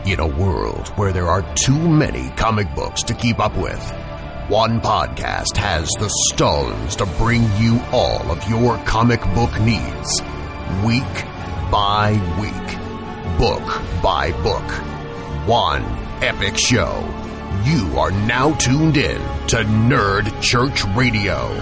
In a world where there are too many comic books to keep up with, one podcast has the stones to bring you all of your comic book needs. Week by week. Book by book. One epic show. You are now tuned in to Nerd Church Radio.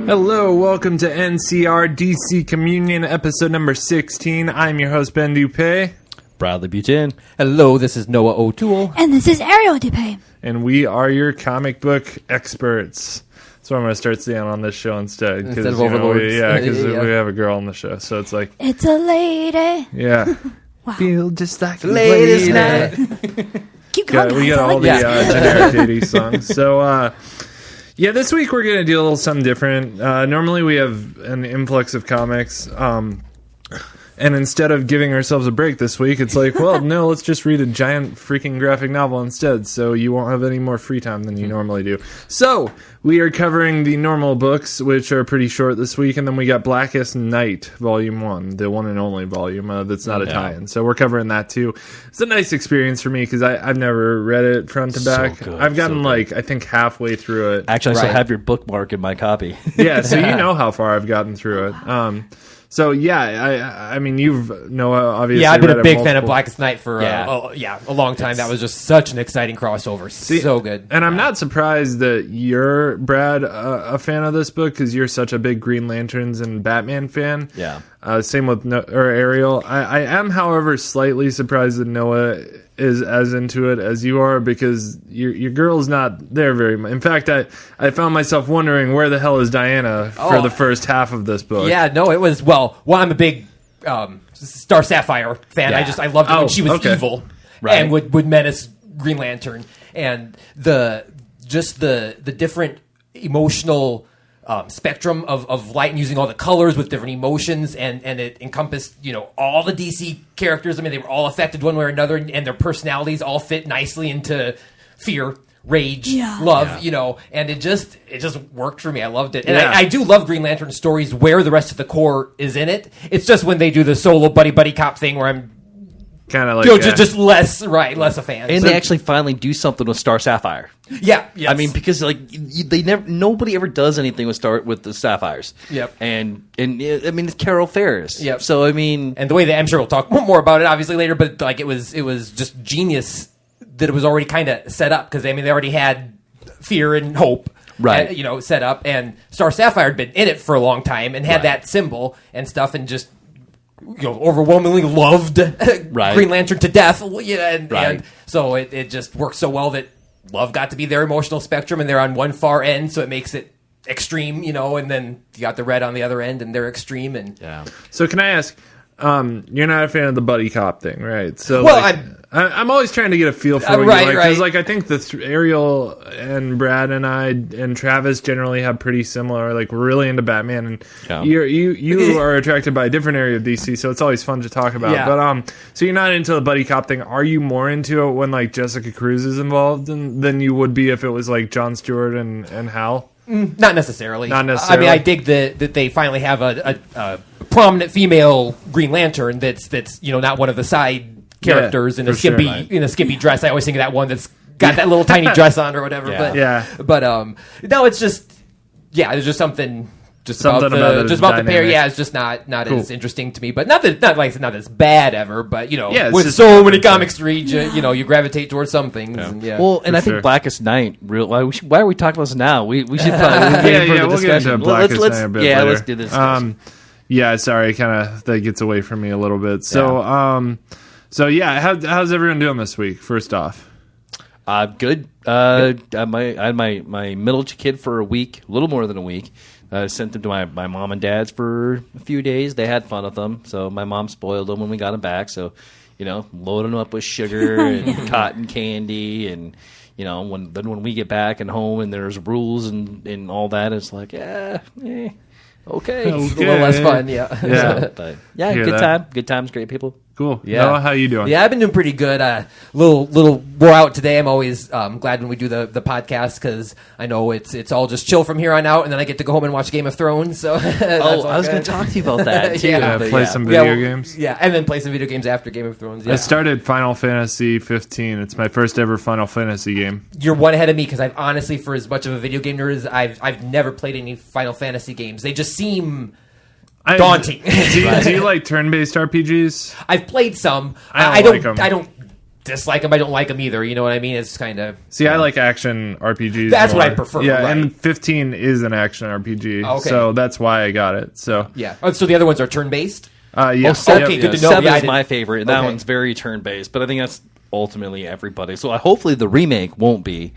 Hello, welcome to NCR DC Communion, episode number 16. I'm your host, Ben Dupé. Bradley Buchanan. Hello, this is Noah O'Toole. And this is Ariel Dupé. And we are your comic book experts. That's what I'm going to start saying on this show instead. Instead of overlords. Because we have a girl on the show, so it's like... It's a lady. Yeah. Wow. Feel just like a lady. Keep going, we guys. got I all like the this. generic 80s songs. So, yeah, this week we're going to do a little something different. Normally we have an influx of comics, and instead of giving ourselves a break this week, it's like, well, no, let's just read a giant freaking graphic novel instead, so you won't have any more free time than you normally do. So, we are covering the normal books, which are pretty short this week, and then we got Blackest Night, Volume 1, the one and only volume that's not a tie-in. So we're covering that too. It's a nice experience for me, because I've never read it front to back. So good, I've gotten, so good. I think halfway through it. Actually, I Right. still have your bookmark in my copy. Yeah, so you know how far I've gotten through it. So yeah, I mean, you've Noah obviously. Yeah, I've been read a it big fan of multiple- Blackest Night for a long time. That was just such an exciting crossover. So good. And I'm not surprised that you're, Brad, a fan of this book because you're such a big Green Lanterns and Batman fan. Yeah. Same with Ariel. I am, however, slightly surprised that Noah is as into it as you are because your girl's not there very much. In fact, I found myself wondering where the hell is Diana for the first half of this book. Yeah, no, it was, I'm a big Star Sapphire fan. Yeah. I loved it when she was evil and would menace Green Lantern. And the different emotional spectrum of light and using all the colors with different emotions, and it encompassed, all the DC characters. I mean, they were all affected one way or another, and their personalities all fit nicely into fear, rage, love, and it just worked for me. I loved it. And I do love Green Lantern stories where the rest of the core is in it. It's just when they do the solo buddy cop thing where I'm kind of like just less a fan. And they actually finally do something with Star Sapphire. Yeah, yes. I mean, because nobody ever does anything with the Sapphires. Yep. And I mean, it's Carol Ferris. Yep. So I mean, and the way that I'm sure we'll talk more about it obviously later, but it was just genius that it was already kind of set up because they already had fear and hope. Right. Set up, and Star Sapphire had been in it for a long time and had that symbol and stuff, and just overwhelmingly loved Green Lantern to death. And so it just worked so well that love got to be their emotional spectrum, and they're on one far end, so it makes it extreme, and then you got the red on the other end, and they're extreme. And So can I ask? You're not a fan of the buddy cop thing, right? So, I'm always trying to get a feel for what you like, because, I think Ariel and Brad and I and Travis generally have pretty similar. We're really into Batman, and you are attracted by a different area of DC, so it's always fun to talk about. Yeah. But so you're not into the buddy cop thing. Are you more into it when Jessica Cruz is involved than you would be if it was Jon Stewart and Hal? Not necessarily. Not necessarily. I dig that they finally have a prominent female Green Lantern that's not one of the side characters in a skimpy dress. I always think of that one that's got that little tiny dress on or whatever. But no, it's just there's just something about the pair. Yeah, it's just not cool. As interesting to me. But not that it's bad ever. But with so many comics to read, you gravitate towards some things. Yeah. And, well, and I think Blackest Night. Why are we talking about this now? We should probably we'll get into Blackest Night a bit later. Let's do this. Yeah, sorry, that gets away from me a little bit. So, how's everyone doing this week? First off, good. I had my middle kid for a week, a little more than a week. Sent them to my mom and dad's for a few days. They had fun with them, so my mom spoiled them when we got them back. So, loading them up with sugar and cotton candy and when we get back and home and there's rules and all that, it's like, okay. It's a little less fun, yeah. But good time. Good times, great people. Cool. Yeah. Noah, how you doing? Yeah, I've been doing pretty good. Little wore out today. I'm always glad when we do the podcast because I know it's all just chill from here on out, and then I get to go home and watch Game of Thrones. So I was going to talk to you about that too. Play some video games. Yeah, and then play some video games after Game of Thrones. Yeah. I started Final Fantasy 15. It's my first ever Final Fantasy game. You're one ahead of me because I've honestly, for as much of a video game nerd as I've never played any Final Fantasy games. They just seem daunting. Do you like turn-based RPGs? I've played some. I don't like 'em. I don't dislike them. I don't like them either. You know what I mean? It's kind of... See, I like action RPGs. That's more. what I prefer. Yeah, right. and 15 is an action RPG, Okay. so that's why I got it. So yeah. Oh, so the other ones are turn-based? Yeah. Okay, good to know. 7 Yeah, is my favorite, and that one's very turn-based, but I think that's ultimately everybody. So hopefully the remake won't be.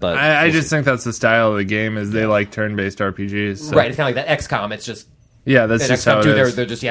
But I just think that's the style of the game is they like turn-based RPGs. So. Right, it's kind of like that XCOM. It's just... Yeah, that's and just XCOM how it 2, is. they're just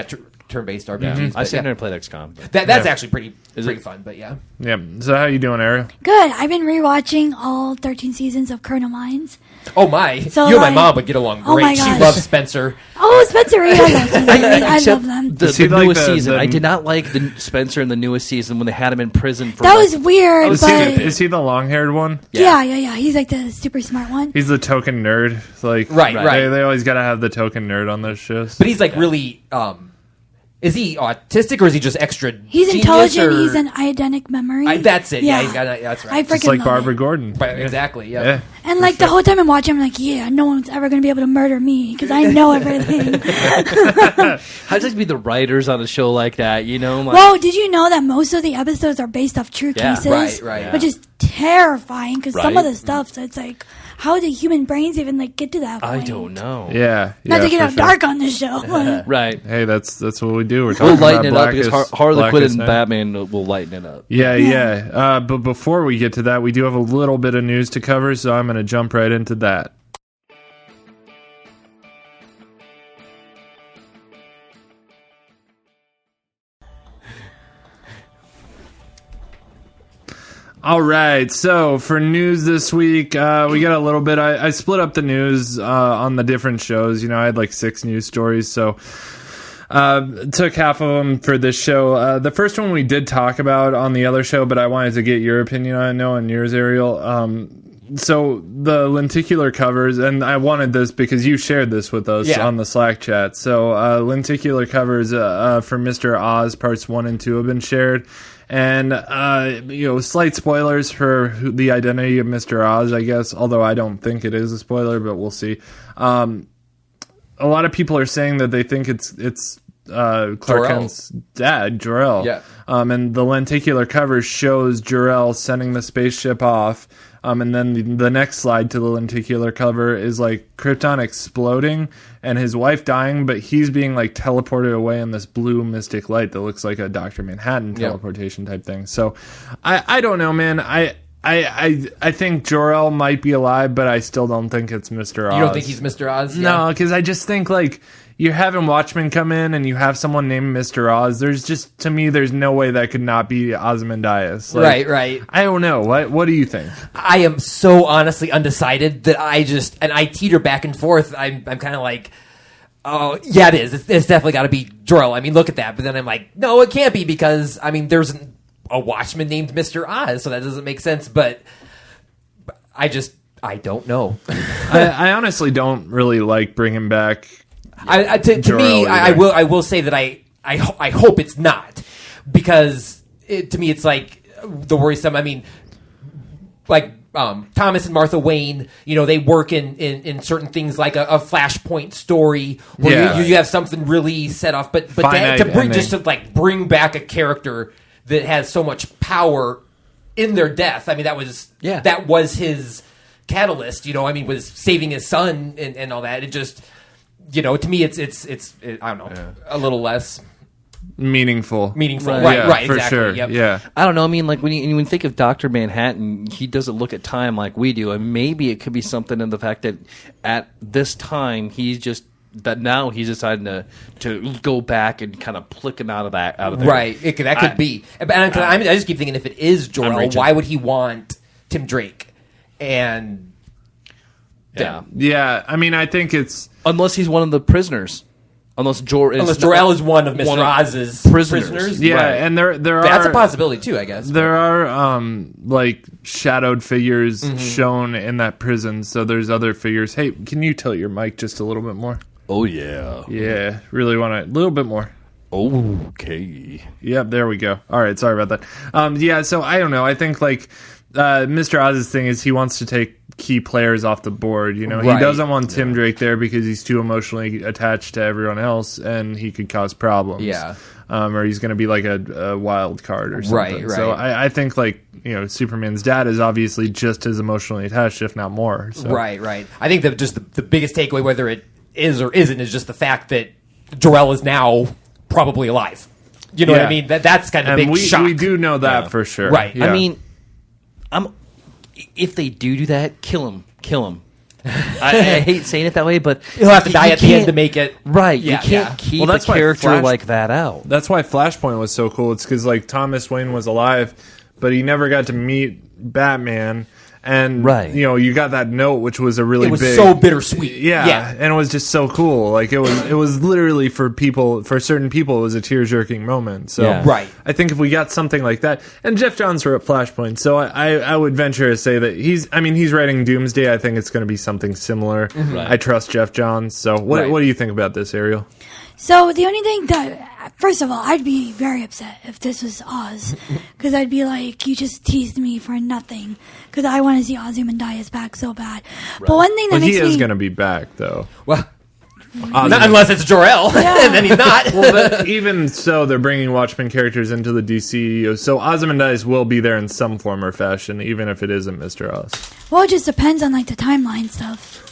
turn-based RPGs. I still never played XCOM. That's actually pretty fun, but yeah. Yeah. So how you doing, Ariel? Good. I've been rewatching all 13 seasons of Criminal Minds. Oh my! So, you and my like- mom would get along Oh great. my She gosh. loves Spencer. Oh, Spencer Reed. I love them. I Except love them. The See, like newest the- season, the- I did not like the Spencer in the newest season when they had him in prison for. That was weird, Is but... he the long-haired one? yeah. He's like the super smart one. He's the token nerd. It's like Right. They always gotta have the token nerd on those shows. But he's like really. Is he autistic or is he just extra? He's genius, intelligent. or- He's an eidetic memory. That's it. Yeah, he's got. That's I right. freaking Just like love Barbara it. Gordon. But exactly. Yeah. Yeah. And like the whole time I'm watching, I'm like, yeah, no one's ever going to be able to murder me because I know everything. How'd it be the writers on a show like that? Like, Well, did you know that most of the episodes are based off true cases? Right. Which is terrifying because some Right. of the stuff, so it's like, how do human brains even like get to that point? I don't know. Yeah. Not to get for out sure. dark on this show. Right. Hey, that's what we do. We're We'll talking lighten it about up because Blackest- Harley Quinn Blackest and now. Batman will lighten it up. Yeah. But before we get to that, we do have a little bit of news to cover, so I'm going to jump right into that. All right, so for news this week, we got a little bit. I split up the news on the different shows. I had like 6 news stories, so took half of them for this show. The first one we did talk about on the other show, but I wanted to get your opinion on it, Noah, and yours, Ariel. So the lenticular covers, and I wanted this because you shared this with us on the Slack chat. So lenticular covers for Mr. Oz parts 1 and 2 have been shared. And, slight spoilers for the identity of Mr. Oz, I guess, although I don't think it is a spoiler, but we'll see. A lot of people are saying that they think it's Clark Kent's dad, Jor-El. Yeah. And the lenticular cover shows Jor-El sending the spaceship off. And then the next slide to the lenticular cover is like Krypton exploding and his wife dying, but he's being like teleported away in this blue mystic light that looks like a Dr. Manhattan teleportation type thing. So I don't know, man. I think Jor-El might be alive, but I still don't think it's Mr. Oz. You don't think he's Mr. Oz? No, because I just think like you're having Watchmen come in and you have someone named Mr. Oz. There's just, to me, there's no way that could not be Ozymandias. Like, Right. I don't know. What do you think? I am so honestly undecided that I teeter back and forth. I'm kind of like, oh yeah, it is. It's definitely got to be Jor-El. I mean, look at that. But then I'm like, no, it can't be because I mean, there's a Watchman named Mr. Oz, so that doesn't make sense. But I don't know. I honestly don't really like bringing back. To me, I will say that I hope it's not because to me it's like the worrisome. I mean, like Thomas and Martha Wayne, they work in certain things like a Flashpoint story where you have something really set off. But to bring back a character that has so much power in their death. I mean, that was his catalyst. I mean, was saving his son and all that. It just. To me, it's I don't know, a little less meaningful. Right, for exactly. sure. Yep. Yeah. I don't know. I mean, like when you think of Dr. Manhattan, he doesn't look at time like we do, and maybe it could be something in the fact that at this time now he's deciding to go back and kind of pluck him out of there. Right. That could be. But I just keep thinking if it is Jor-El, why would he want Tim Drake? and Yeah, I mean, I think it's... Unless he's one of the prisoners. Unless Jor-El is one of Mr. Oz's prisoners. Yeah, right. and there that's a possibility too, I guess. There are like shadowed figures shown in that prison, so there's other figures. Hey, can you tilt your mic just a little bit more? Oh yeah. Yeah, really want to a little bit more. Okay. Yep, there we go. All right, sorry about that. Yeah, so I don't know. I think like Mr. Oz's thing is he wants to take key players off the board. You know, he doesn't want Tim Drake there because he's too emotionally attached to everyone else, and he could cause problems. Yeah. Or he's going to be like a wild card or something. Right. So I think like Superman's dad is obviously just as emotionally attached, if not more. So. Right. I think that just the biggest takeaway, whether it is or isn't, is just the fact that Jor-El is now probably alive. You know what I mean? That's kind of a big shock. We do know that for sure. Right. Yeah. I mean, if they do that, kill him. I hate saying it that way, but he'll have to die at the end to make it right. Yeah, you can't keep that's a character like that out. That's why Flashpoint was so cool. It's because like Thomas Wayne was alive, but he never got to meet Batman. And you got that note, which was a really big, so bittersweet. Yeah, and it was just so cool. Like it was literally for certain people, it was a tear-jerking moment. So I think if we got something like that, and Jeff Johns wrote Flashpoint, so I would venture to say that he's writing Doomsday. I think it's going to be something similar. I trust Jeff Johns. So what do you think about this, Ariel? So the only thing that, first of all, I'd be very upset if this was Oz, because I'd be like, you just teased me for nothing, because I want to see Ozymandias back so bad. But one thing that makes me... he is going to be back, though. Well, unless it's Jor-El, and then he's not. Well, but even so, they're bringing Watchmen characters into the DCU, so Ozymandias will be there in some form or fashion, even if it isn't Mr. Oz. Well, it just depends on like the timeline stuff.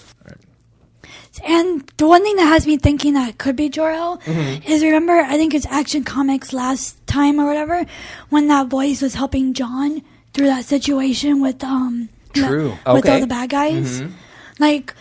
And the one thing that has me thinking that it could be Jor-El is, remember, I think it's Action Comics last time or whatever, when that voice was helping John through that situation with with all the bad guys. Like,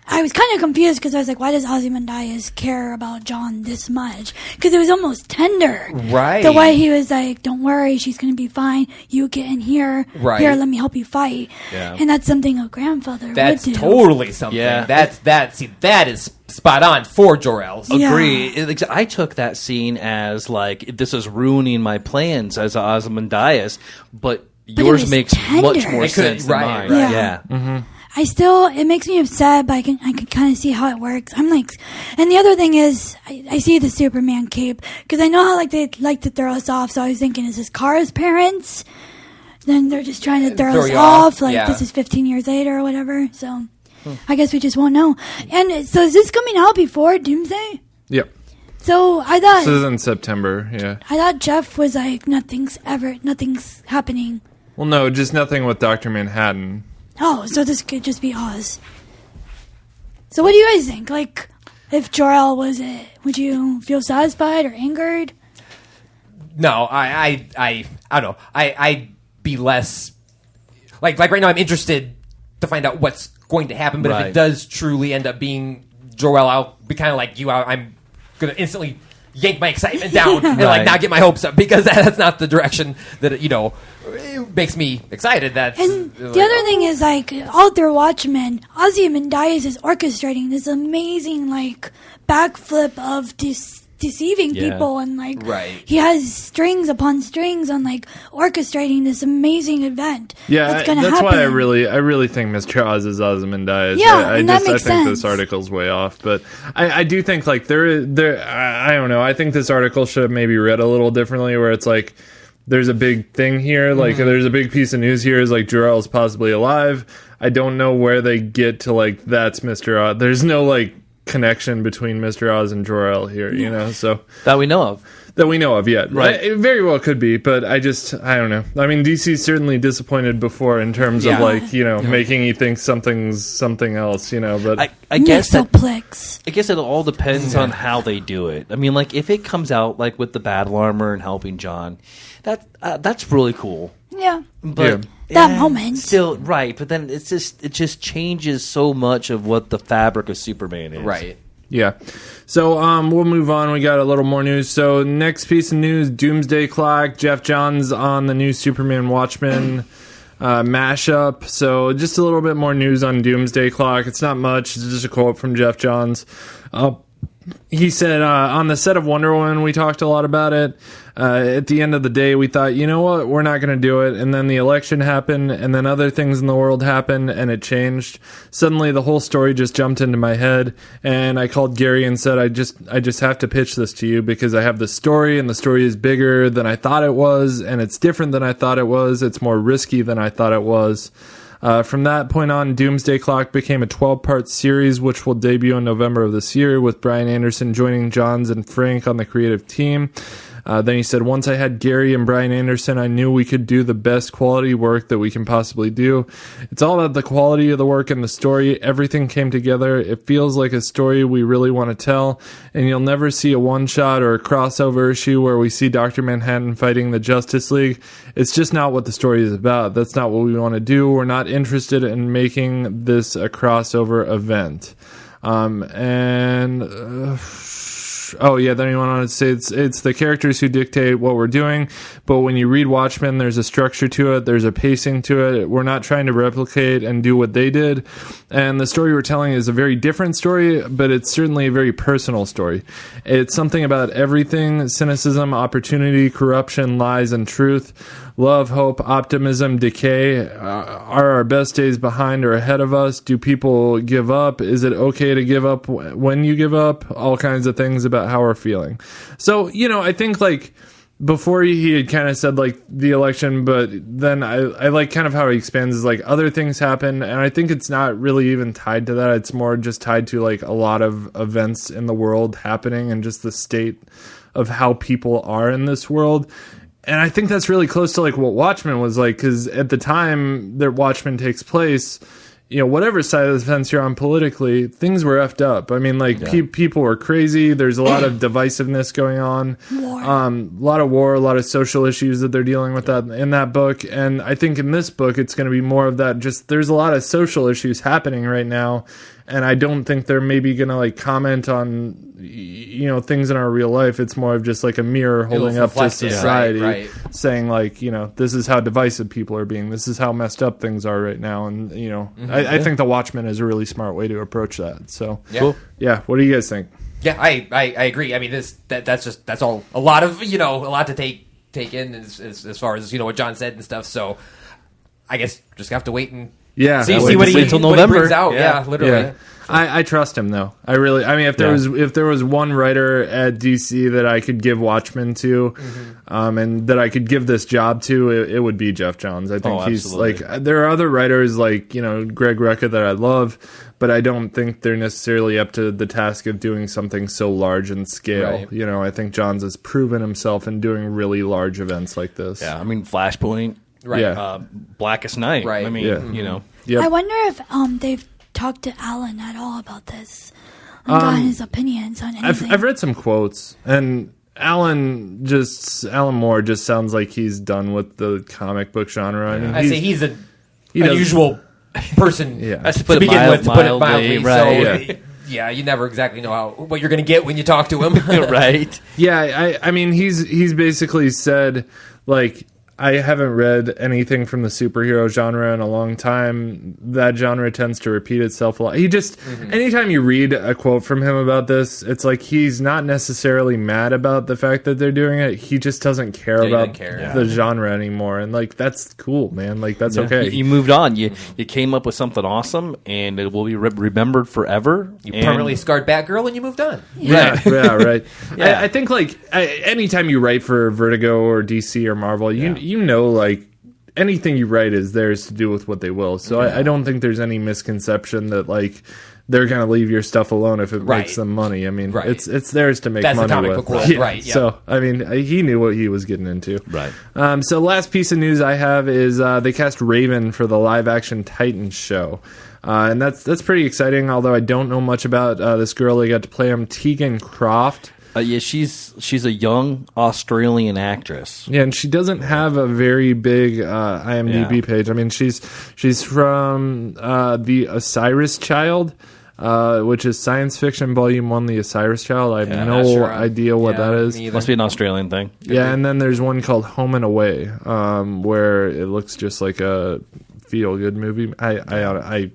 I was kind of confused because I was like, why does Ozymandias care about John this much? Because it was almost tender. Right. The way he was like, don't worry, she's going to be fine. You get in here. Right. Here, let me help you fight. Yeah. And that's something a grandfather would do. That's totally something. Yeah. That is spot on for Jor-El. Agree. I took that scene as like, this is ruining my plans as Ozymandias, but yours makes much more sense than mine. Right. Yeah. It makes me upset, but I can kind of see how it works. I'm like, and the other thing is, I see the Superman cape, because I know how like they like to throw us off, so I was thinking, is this Kara's parents? Then they're just trying to throw us off, like this is 15 years later or whatever, so I guess we just won't know. And so is this coming out before Doomsday? Yep. So I thought... This is in September, yeah. I thought Jeff was like, nothing's happening. Well, no, just nothing with Dr. Manhattan. Oh, so this could just be Oz. So what do you guys think? Like, if Jor-El was it, would you feel satisfied or angered? No, I don't know. I'd be less... Like right now I'm interested to find out what's going to happen, but if it does truly end up being Jor-El, I'll be kind of like you. I'm going to instantly yank my excitement down and like not get my hopes up, because that's not the direction that it makes me excited. And the other thing is, like, all through Watchmen, Ozymandias is orchestrating this amazing like backflip of deceiving people, and like he has strings upon strings on like orchestrating this amazing event. Yeah, that's gonna happen. why I really think Mr. Oz is Ozymandias. Yeah, I makes think sense. this article's way off, but I do think like I don't know. I think this article should have maybe read a little differently, where it's like, there's a big thing here, like there's a big piece of news here, is like Jor-El's possibly alive. I don't know where they get to like, that's Mr. Oz. There's no like connection between Mr. Oz and Jor-El here, so that we know of. Yeah, right. It very well could be, but I don't know. I mean, DC's certainly disappointed before in terms of like, making you think something's something else, but I guess I guess it all depends on how they do it. I mean, like, if it comes out like with the battle armor and helping John, that's really cool. Yeah. But that moment. Still, right, but then it just changes so much of what the fabric of Superman is. Right. Yeah. So we'll move on. We got a little more news. So next piece of news, Doomsday Clock. Jeff Johns on the new Superman Watchmen mashup. So just a little bit more news on Doomsday Clock. It's not much. It's just a quote from Jeff Johns. He said, on the set of Wonder Woman, we talked a lot about it. At the end of the day, we thought, you know what, we're not going to do it. And then the election happened, and then other things in the world happened, and it changed. Suddenly, the whole story just jumped into my head, and I called Gary and said, I just have to pitch this to you because I have this story, and the story is bigger than I thought it was, and it's different than I thought it was. It's more risky than I thought it was. From that point on, Doomsday Clock became a 12-part series, which will debut in November of this year, with Brian Anderson joining Johns and Frank on the creative team. Then he said, once I had Gary and Brian Anderson, I knew we could do the best quality work that we can possibly do. It's all about the quality of the work and the story. Everything came together. It feels like a story we really want to tell, and you'll never see a one-shot or a crossover issue where we see Dr. Manhattan fighting the Justice League. It's just not what the story is about. That's not what we want to do. We're not interested in making this a crossover event. Then he went on to say it's the characters who dictate what we're doing, but when you read Watchmen, there's a structure to it, there's a pacing to it. We're not trying to replicate and do what they did, and the story we're telling is a very different story, but it's certainly a very personal story. It's something about everything: cynicism, opportunity, corruption, lies, and truth. Love, hope, optimism, decay. Are our best days behind or ahead of us? Do people give up? Is it okay to give up when you give up? All kinds of things about how we're feeling. So, I think before he had kind of said the election, but then I like kind of how he expands is other things happen, and I think it's not really even tied to that. It's more just tied to a lot of events in the world happening and just the state of how people are in this world. And I think that's really close to what Watchmen was like, because at the time that Watchmen takes place, whatever side of the fence you're on politically, things were effed up. I mean, people were crazy. There's a lot of divisiveness going on. War. A lot of war, a lot of social issues that they're dealing with that in that book. And I think in this book, it's going to be more of that. Just there's a lot of social issues happening right now. And I don't think they're maybe going to comment on, things in our real life. It's more of just a mirror holding up to society, right. saying this is how divisive people are being. This is how messed up things are right now. And, I think The Watchmen is a really smart way to approach that. So, Cool. Yeah. What do you guys think? Yeah, I agree. I mean, that's all a lot to take in as far as, what John said and stuff. So I guess just have to wait and see what he brings out. Yeah, literally. Yeah. I trust him though. If there was one writer at DC that I could give Watchmen to, and that I could give this job to, it would be Jeff Johns. I think he's there are other writers Greg Rucka that I love, but I don't think they're necessarily up to the task of doing something so large in scale. Right. I think Johns has proven himself in doing really large events like this. Yeah, I mean Flashpoint. Right. Yeah. Blackest Night. Right. I mean, Yep. I wonder if they've talked to Alan at all about this and gotten his opinions on anything. I've read some quotes, and Alan Moore just sounds like he's done with the comic book genre. I mean, I say he's an unusual person to to begin with, to put it mildly. Right. So, yeah, you never exactly know what you're going to get when you talk to him. Right. Yeah, I mean, he's basically said, I haven't read anything from the superhero genre in a long time. That genre tends to repeat itself a lot. He just, anytime you read a quote from him about this, it's he's not necessarily mad about the fact that they're doing it. He just doesn't care about the genre anymore. And that's cool, man. That's okay. You moved on. You came up with something awesome, and it will be remembered forever. You permanently scarred Batgirl, and you moved on. Yeah, right. Yeah. I think anytime you write for Vertigo or DC or Marvel, anything you write is theirs to do with what they will. So I don't think there's any misconception that they're going to leave your stuff alone if it makes them money. I mean, it's theirs to make money with. That's the comic book world, right? Yeah. So I mean, he knew what he was getting into. Right. So last piece of news I have is they cast Raven for the live action Titans show. And that's pretty exciting. Although I don't know much about this girl they got to play him, Tegan Croft. She's a young Australian actress. Yeah, and she doesn't have a very big IMDb page. I mean, she's from the Osiris Child. which is Science Fiction Volume 1, The Osiris Child. I have no idea what that is. Must be an Australian thing. Yeah, and then there's one called Home and Away, where it looks just like a feel-good movie. I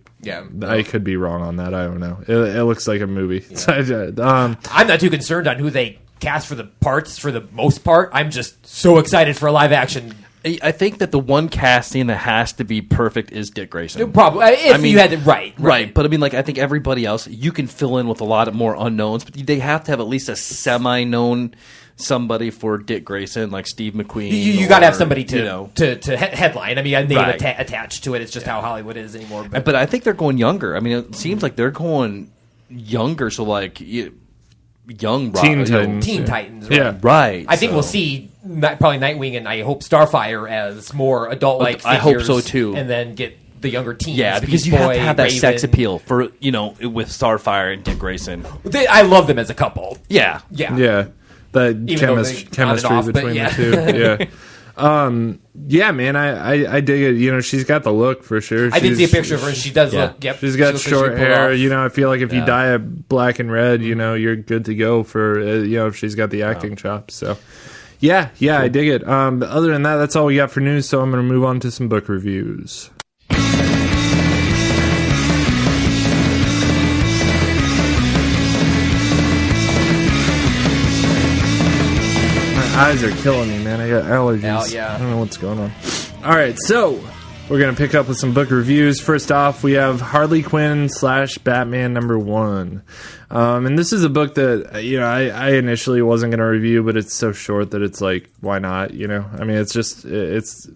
could be wrong on that. I don't know. It looks like a movie. Yeah. I'm not too concerned on who they cast for the parts for the most part. I'm just so excited for a live action. I think that the one casting that has to be perfect is Dick Grayson. Probably, if you had it right. But I mean, like, I think everybody else, you can fill in with a lot of more unknowns, but they have to have at least a semi-known somebody for Dick Grayson, like Steve McQueen. You got to have somebody to headline. I mean, a name attached to it. It's just how Hollywood is anymore. But I think they're going younger. I mean, it seems like they're going younger, so like young Teen Titans. Teen Titans. Right? Yeah, right. I think we'll see probably Nightwing and I hope Starfire as more adult-like figures. I hope so too. And then get the younger teens. Yeah, because you have to have that sex appeal for with Starfire and Dick Grayson. I love them as a couple. Yeah. The chemistry between the two. Yeah, man, I dig it. She's got the look for sure. I did see a picture of her, and she does look. Yep, she's got short hair. I feel like if you dye it black and red, you're good to go for if she's got the acting chops. So, yeah, cool. I dig it. But other than that, that's all we got for news. So I'm going to move on to some book reviews. Eyes are killing me, man. I got allergies. I don't know what's going on. All right, so we're going to pick up with some book reviews. First off, we have Harley Quinn / Batman #1. And this is a book that, I initially wasn't going to review, but it's so short that it's like, why not? I mean, it's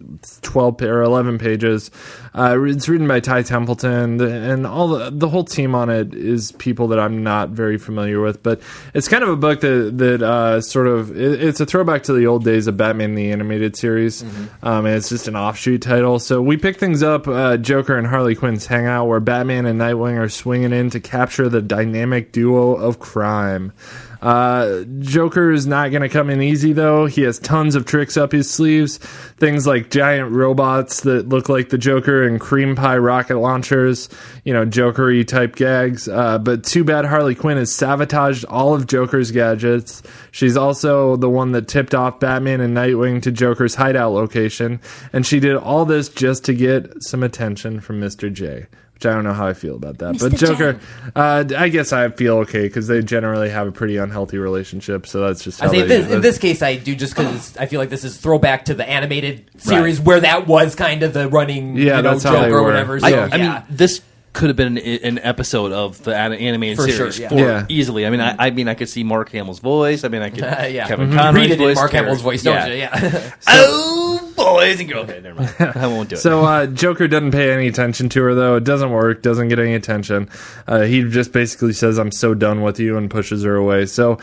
12 or 11 pages. It's written by Ty Templeton, and all the whole team on it is people that I'm not very familiar with. But it's kind of a book that sort of it's a throwback to the old days of Batman the Animated Series, and it's just an offshoot title. So we pick things up. Joker and Harley Quinn's hangout, where Batman and Nightwing are swinging in to capture the dynamic duo of crime. Joker is not going to come in easy, though. He has tons of tricks up his sleeves. Things like giant robots that look like the Joker and cream pie rocket launchers, Joker-y type gags. But too bad Harley Quinn has sabotaged all of Joker's gadgets. She's also the one that tipped off Batman and Nightwing to Joker's hideout location. And she did all this just to get some attention from Mr. J. Which I don't know how I feel about that. Mr. But Joker, I guess I feel okay because they generally have a pretty unhealthy relationship. So that's just how in this case, I do just because I feel like this is throwback to the animated series where that was kind of the running that's how Joker or whatever. So, I mean, this could have been an episode of the animated series easily. I mean, I could see Mark Hamill's voice. I mean, I could Kevin Conroy's voice. Mark Hamill's voice, don't you? Yeah. Oh, boys and girls. Okay, never mind. I won't do it. So Joker doesn't pay any attention to her, though. It doesn't work. Doesn't get any attention. He just basically says, "I'm so done with you," and pushes her away. So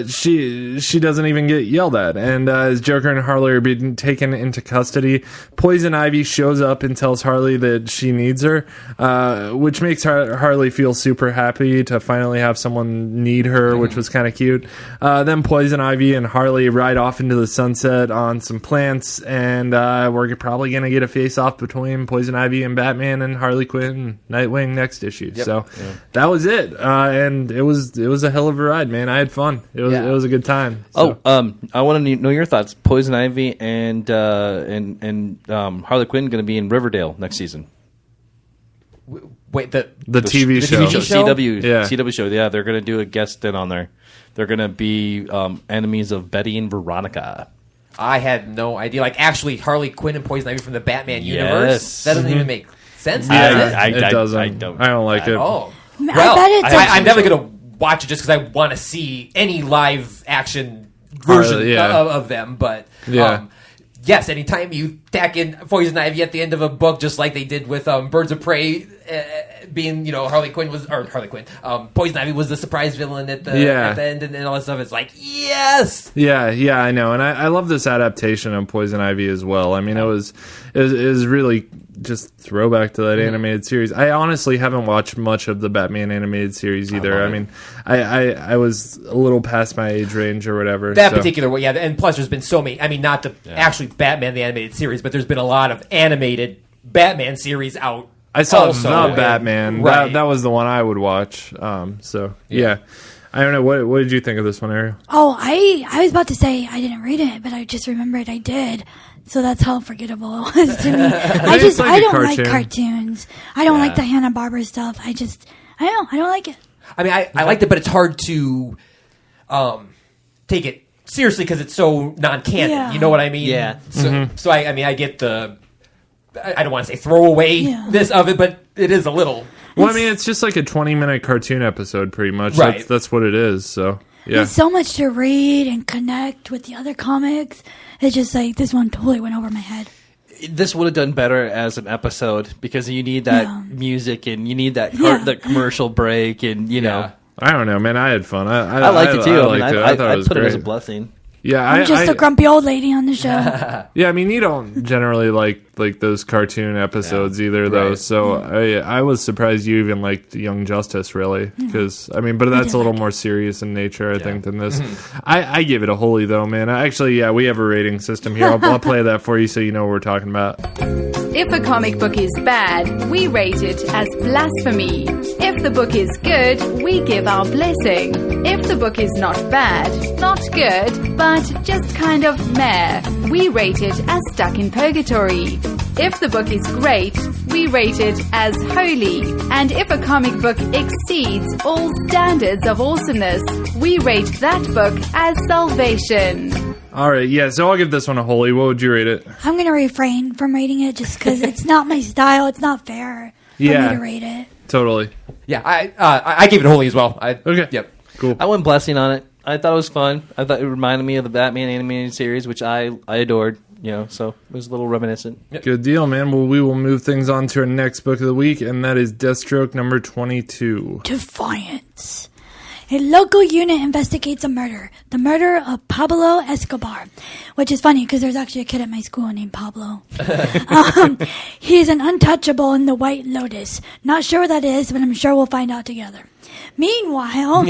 she doesn't even get yelled at. And as Joker and Harley are being taken into custody, Poison Ivy shows up and tells Harley that she needs her. Which makes Harley feel super happy to finally have someone need her, which was kind of cute. Then Poison Ivy and Harley ride off into the sunset on some plants, and we're probably going to get a face-off between Poison Ivy and Batman and Harley Quinn and Nightwing next issue. Yep. So that was it, and it was a hell of a ride, man. I had fun. It was a good time. So. I want to know your thoughts. Poison Ivy and Harley Quinn going to be in Riverdale next season. Wait, the TV show. CW show. Yeah, they're going to do a guest stint on there. They're going to be enemies of Betty and Veronica. I had no idea. Like, actually, Harley Quinn and Poison Ivy from the Batman universe? That doesn't even make sense. It doesn't. I don't like it. Oh. Well, I'm definitely going to watch it just because I want to see any live action version of them. But yes, anytime you tack in Poison Ivy at the end of a book, just like they did with Birds of Prey, being Poison Ivy was the surprise villain at the end and all that stuff. It's like yes, I know, and I love this adaptation of Poison Ivy as well. I mean, it was really just throwback to that animated series. I honestly haven't watched much of the Batman animated series either. I mean, I was a little past my age range or whatever. That particular way, and plus there's been so many. I mean, not the actually Batman the animated series, but there's been a lot of animated Batman series out I saw Also, the Batman. right. That was the one I would watch. So yeah. I don't know. What did you think of this one, Ariel? Oh, I was about to say I didn't read it, but I just remembered I did. So that's how forgettable it was to me. I don't like cartoons. I don't like the Hanna-Barbera stuff. I don't like it. I mean, I liked it, but it's hard to take it seriously because it's so non-canon. Yeah. You know what I mean? Yeah. So I mean, I get the. I don't want to say throwaway this of it, but it is a little. Well, I mean, it's just like a 20-minute cartoon episode, pretty much. Right. That's what it is. So yeah. There's so much to read and connect with the other comics. It's just like this one totally went over my head. This would have done better as an episode because you need that music and you need that commercial break and you know. I don't know, man. I had fun. I liked it too. I thought it was put great. it as a blessing. Yeah, I'm just a grumpy old lady on the show. Yeah, I mean, you don't generally like those cartoon episodes either, though. Right. So I was surprised you even liked Young Justice, really, because I mean, but that's a little more serious in nature, I think, than this. I give it a holy though, man. Actually, we have a rating system here. I'll play that for you so you know what we're talking about. If a comic book is bad, we rate it as blasphemy. If the book is good, we give our blessing. If the book is not bad, not good, but just kind of meh, we rate it as stuck in purgatory. If the book is great, we rate it as holy. And if a comic book exceeds all standards of awesomeness, we rate that book as salvation. All right, yeah, so I'll give this one a holy. What would you rate it? I'm going to refrain from rating it just because it's not my style. It's not fair for me to rate it. Totally. Yeah, I gave it a holy as well. Okay. Yep. Cool. I went blessing on it. I thought it was fun. I thought it reminded me of the Batman animated series, which I adored. You know, so it was a little reminiscent. Yep. Good deal, man. Well, we will move things on to our next book of the week, and that is Deathstroke number 22. Defiance. A local unit investigates a murder. The murder of Pablo Escobar. Which is funny because there's actually a kid at my school named Pablo. He's an untouchable in the White Lotus. Not sure what that is, but I'm sure we'll find out together. Meanwhile,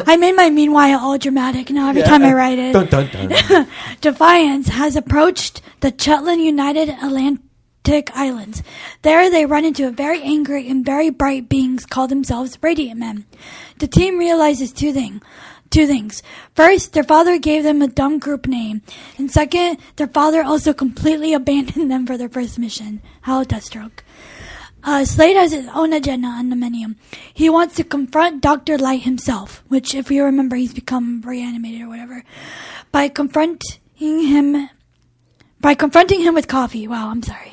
I made my meanwhile all dramatic now every time I write it. Dun, dun, dun. Defiance has approached the Shetland United Atlantic Islands. There they run into a very angry and very bright beings called themselves Radiant Men. The team realizes two things. First, their father gave them a dumb group name. And second, their father also completely abandoned them for their first mission. How Deathstroke. Slade has his own agenda on the menu. He wants to confront Dr. Light himself, which, if you remember, he's become reanimated or whatever, by confronting him with coffee. Wow, I'm sorry.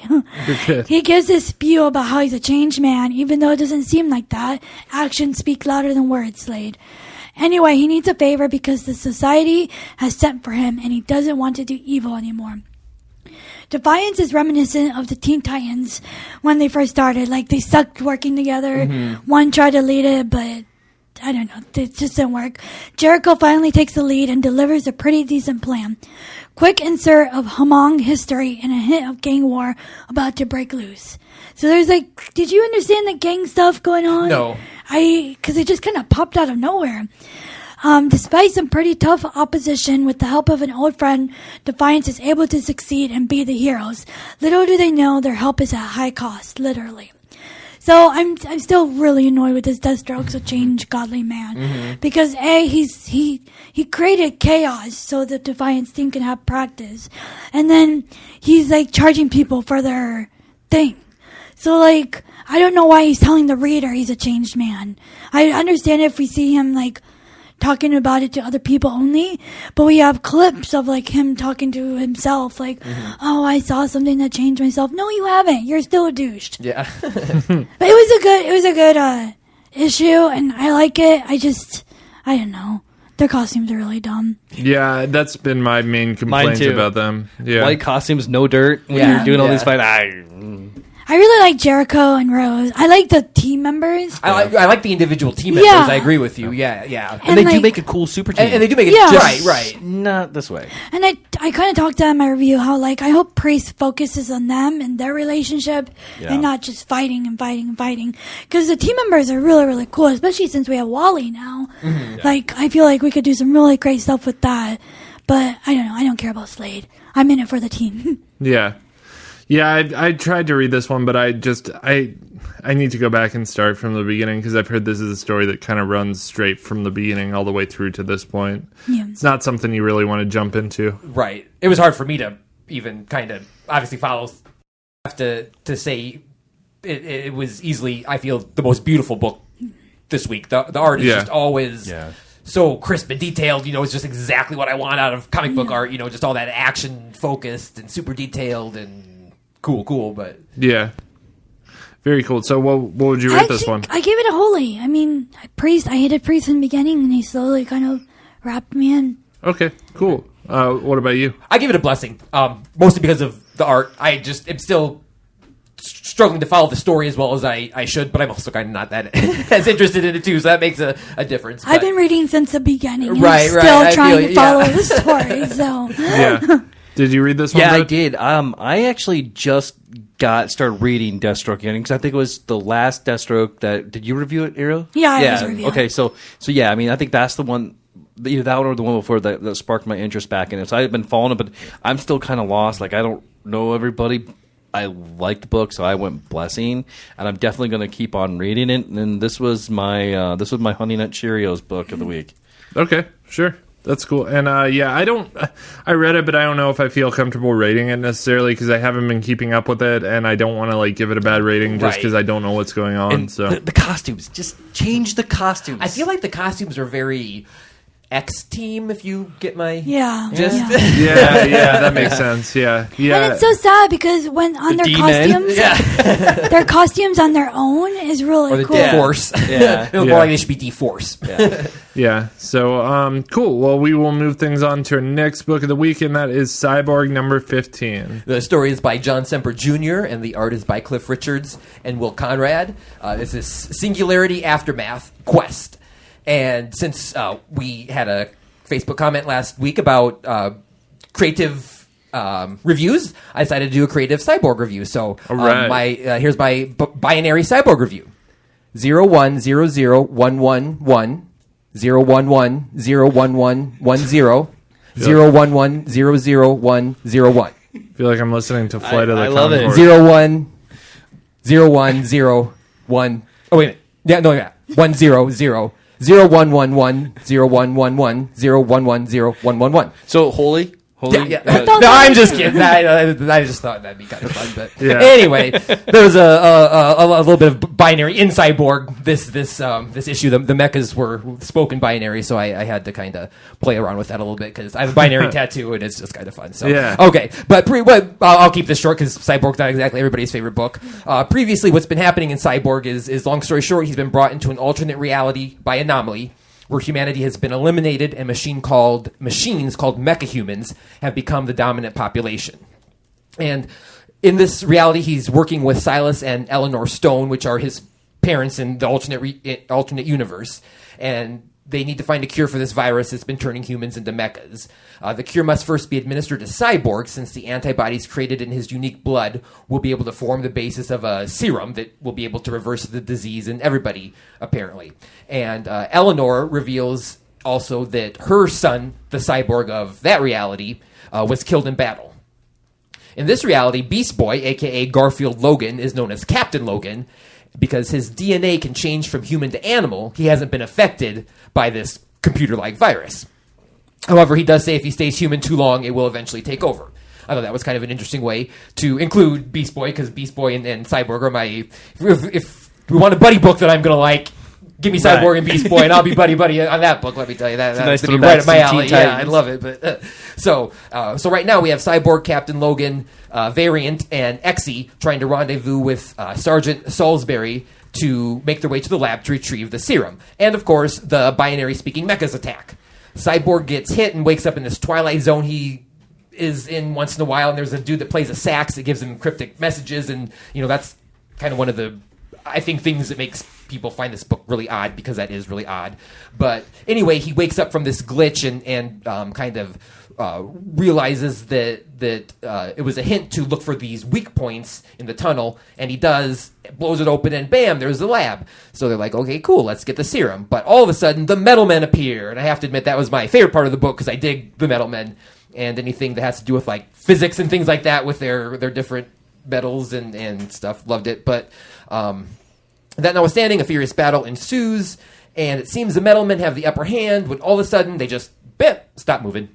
He gives this spew about how he's a changed man, even though it doesn't seem like that. Actions speak louder than words, Slade. Anyway, he needs a favor because the society has sent for him, and he doesn't want to do evil anymore. Defiance is reminiscent of the Teen Titans when they first started. Like, they sucked working together. One tried to lead it, but I don't know. It just didn't work. Jericho finally takes the lead and delivers a pretty decent plan. Quick insert of Hmong history and a hint of gang war about to break loose. So there's like, did you understand the gang stuff going on? No. Because it just kind of popped out of nowhere. Despite some pretty tough opposition, with the help of an old friend, Defiance is able to succeed and be the heroes. Little do they know their help is at high cost, literally. So I'm still really annoyed with this Deathstroke's a changed godly man because he created chaos so the Defiance team can have practice, and then he's like charging people for their thing. So like I don't know why he's telling the reader he's a changed man. I understand if we see him like talking about it to other people only, but we have clips of like him talking to himself like, oh, I saw something that changed myself. No, you haven't. You're still a douche. Yeah. But it was a good issue, and I like it. I don't know. Their costumes are really dumb. Yeah, that's been my main complaint too. about them. Yeah. White costumes, no dirt. When Yeah. you're doing all Yeah. these fights, I really like Jericho and Rose. I like the team members. I like the individual team members. Yeah. I agree with you. Yeah. and they do like- make a cool super team. And they do make it Yeah. right. Not this way. And I kind of talked to in my review how like I hope Priest focuses on them and their relationship and not just fighting. Because the team members are really, really cool, especially since we have Wally now. Like I feel like we could do some really great stuff with that. But I don't know. I don't care about Slade. I'm in it for the team. Yeah. Yeah, I tried to read this one, but I need to go back and start from the beginning because I've heard this is a story that kind of runs straight from the beginning all the way through to this point. Yeah. It's not something you really want to jump into. Right. It was hard for me to even kind of obviously follow. I have to say it was easily, I feel, the most beautiful book this week. The art is just always so crisp and detailed. It's just exactly what I want out of comic book art. Just all that action focused and super detailed and cool. But yeah, very cool. So what would you rate this one? I gave it a holy. I mean, I hated Priest in the beginning, and he slowly kind of wrapped me in. Okay, cool. What about you? I give it a blessing, mostly because of the art. I'm still struggling to follow the story as well as I should, but I'm also kind of not that as interested in it too, so that makes a difference. I've been reading since the beginning. And right. Still trying to follow the story. So yeah. Did you read this one? Yeah, Brett? I did. I actually just started reading Deathstroke again because I think it was the last Deathstroke that. Did you review it, Eero? Yeah, I was reviewing. Okay, so yeah, I mean, I think that's the one. Either that one or the one before that sparked my interest back in it. So I've been following it, but I'm still kind of lost. Like, I don't know everybody. I like the book, so I went blessing, and I'm definitely going to keep on reading it. And this was my Honey Nut Cheerios book of the week. Okay, sure. That's cool. And I read it, but I don't know if I feel comfortable rating it necessarily because I haven't been keeping up with it, and I don't want to give it a bad rating just because I don't know what's going on. And so the costumes, just change the costumes. I feel like the costumes are very X-Team, if you get my yeah, that makes sense. Yeah. And it's so sad because when on their costumes, their costumes on their own is really or the cool. D-Force. It was more like they should be D-Force. Yeah. So cool. Well, we will move things on to our next book of the week, and that is Cyborg number 15. The story is by John Semper Jr. and the art is by Cliff Richards and Will Conrad. This is Singularity Aftermath Quest. And since we had a Facebook comment last week about creative reviews, I decided to do a creative Cyborg review. So here's my binary Cyborg review. 0100111 011011110 011000101. I feel like I'm listening to Flight of the Conchords. love it. 01001. Oh wait a minute. Yeah, no, yeah. 100 0111 0111 0110 So holy. Yeah. No, I'm just kidding. I just thought that'd be kind of fun. But anyway, there was a little bit of binary in Cyborg. This issue, the mechas were spoken binary, so I had to kind of play around with that a little bit because I have a binary tattoo and it's just kind of fun. So okay, but I'll keep this short because Cyborg's not exactly everybody's favorite book. Previously, what's been happening in Cyborg is long story short, he's been brought into an alternate reality by Anomaly, where humanity has been eliminated and machines called mechahumans have become the dominant population. And in this reality, he's working with Silas and Eleanor Stone, which are his parents in the alternate universe. And they need to find a cure for this virus that's been turning humans into mechas. The cure must first be administered to Cyborg, since the antibodies created in his unique blood will be able to form the basis of a serum that will be able to reverse the disease in everybody, apparently. And Eleanor reveals also that her son, the Cyborg of that reality, was killed in battle. In this reality, Beast Boy, a.k.a. Garfield Logan, is known as Captain Logan, because his DNA can change from human to animal. He hasn't been affected by this computer-like virus. However, he does say if he stays human too long, it will eventually take over. I thought that was kind of an interesting way to include Beast Boy, because Beast Boy and Cyborg are my... If we want a buddy book that I'm going to like, give me Cyborg and Beast Boy, and I'll be buddy on that book. Let me tell you that. That's nice, right up my alley. Yeah, I love it. But so right now we have Cyborg, Captain Logan, Variant, and Exy trying to rendezvous with Sergeant Salisbury to make their way to the lab to retrieve the serum. And of course, the binary-speaking mechas attack. Cyborg gets hit and wakes up in this twilight zone he is in once in a while, and there's a dude that plays a sax that gives him cryptic messages, and that's kind of one of the, I think, things that makes people find this book really odd, because that is really odd. But anyway, he wakes up from this glitch and kind of realizes that it was a hint to look for these weak points in the tunnel, and he does, blows it open, and bam, there's the lab. So they're like, okay, cool, let's get the serum. But all of a sudden, the Metal Men appear, and I have to admit that was my favorite part of the book, because I dig the Metal Men, and anything that has to do with like physics and things like that with their different medals and stuff. Loved it. But that notwithstanding, a furious battle ensues, and it seems the Metalmen have the upper hand when all of a sudden they just stop moving.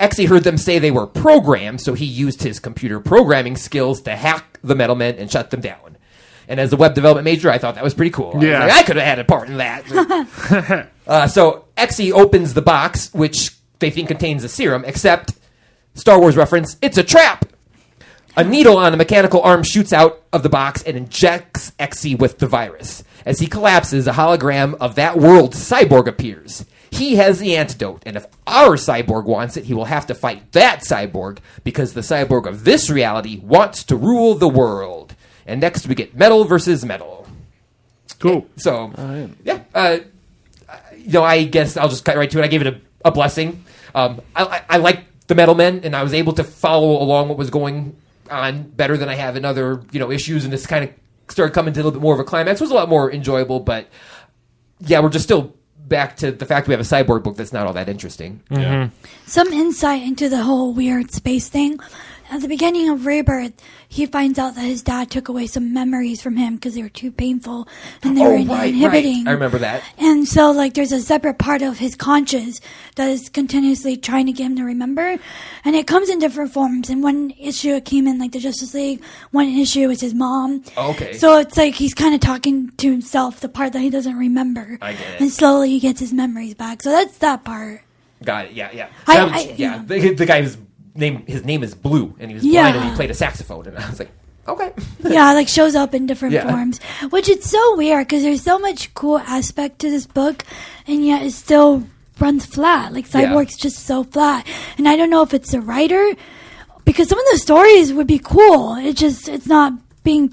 Exy heard them say they were programmed, so he used his computer programming skills to hack the Metalmen and shut them down. And as a web development major, I thought that was pretty cool. Yeah. I could have had a part in that. So Exy opens the box, which they think contains a serum, except, Star Wars reference, it's a trap! A needle on a mechanical arm shoots out of the box and injects Exy with the virus. As he collapses, a hologram of that world's Cyborg appears. He has the antidote, and if our Cyborg wants it, he will have to fight that Cyborg, because the Cyborg of this reality wants to rule the world. And next we get Metal versus Metal. Cool. So, I guess I'll just cut right to it. I gave it a blessing. I like the Metalmen, and I was able to follow along what was going on better than I have in other issues, and this kind of started coming to a little bit more of a climax. It was a lot more enjoyable, but yeah, we're just still back to the fact we have a Cyborg book that's not all that interesting. Mm-hmm. Some insight into the whole weird space thing. At the beginning of Rebirth, he finds out that his dad took away some memories from him because they were too painful and they were inhibiting. Right. I remember that. And so, there's a separate part of his conscious that is continuously trying to get him to remember. And it comes in different forms. In one issue, it came in the Justice League. One issue is his mom. Oh, okay. So it's he's kind of talking to himself, the part that he doesn't remember. I get it. And slowly he gets his memories back. So that's that part. Got it. Yeah. Yeah. The guy was his name is Blue, and he was blind, and he played a saxophone, and I was like, okay. Yeah, shows up in different forms, which it's so weird because there's so much cool aspect to this book, and yet it still runs flat. Cyborg's just so flat, and I don't know if it's the writer, because some of the stories would be cool. It's not being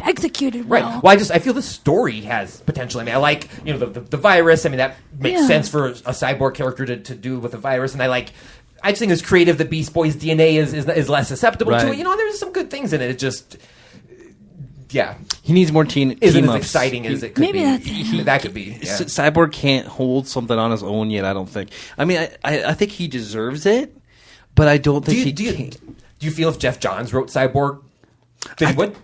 executed well. Right. Well, I feel the story has potential. I mean, I like the virus. I mean, that makes sense for a cyborg character to do with a virus, and I just think it's creative that Beast Boy's DNA is less susceptible to it. There's some good things in it. It just, he needs more team isn't as exciting as it could Maybe be. That could be. Yeah. Cyborg can't hold something on his own yet, I don't think. I mean, I think he deserves it, but I don't think can. Do you feel if Jeff Johns wrote Cyborg, that he would?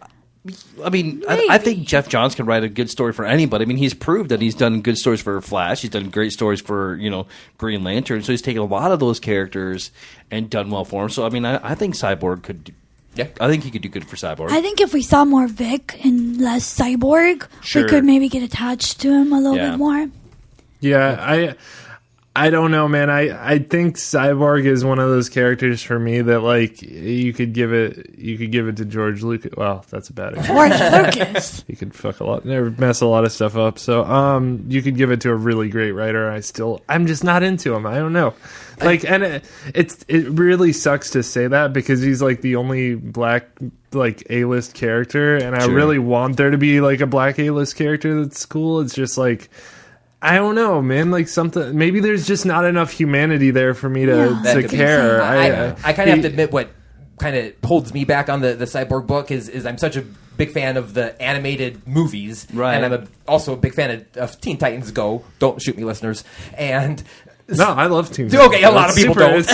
I mean, I think Jeff Johns can write a good story for anybody. I mean, he's proved that he's done good stories for Flash. He's done great stories for, Green Lantern. So he's taken a lot of those characters and done well for them. So, I mean, I think Cyborg could... Yeah. I think he could do good for Cyborg. I think if we saw more Vic and less Cyborg, we could maybe get attached to him a little bit more. Yeah, I don't know, man. I think Cyborg is one of those characters for me that you could give it to George Lucas. Well, that's a bad example. George Lucas. He could mess a lot of stuff up. So you could give it to a really great writer. I'm just not into him. I don't know. And it really sucks to say that because he's the only black A-list character, and I really want there to be a black A-list character that's cool. It's just I don't know, man. Something. Maybe there's just not enough humanity there for me to care. I kind of have to admit what kind of holds me back on the Cyborg book is I'm such a big fan of the animated movies, right? And I'm also a big fan of Teen Titans Go. Don't shoot me, listeners. And no, I love Teen Titans. Okay, a lot of people don't.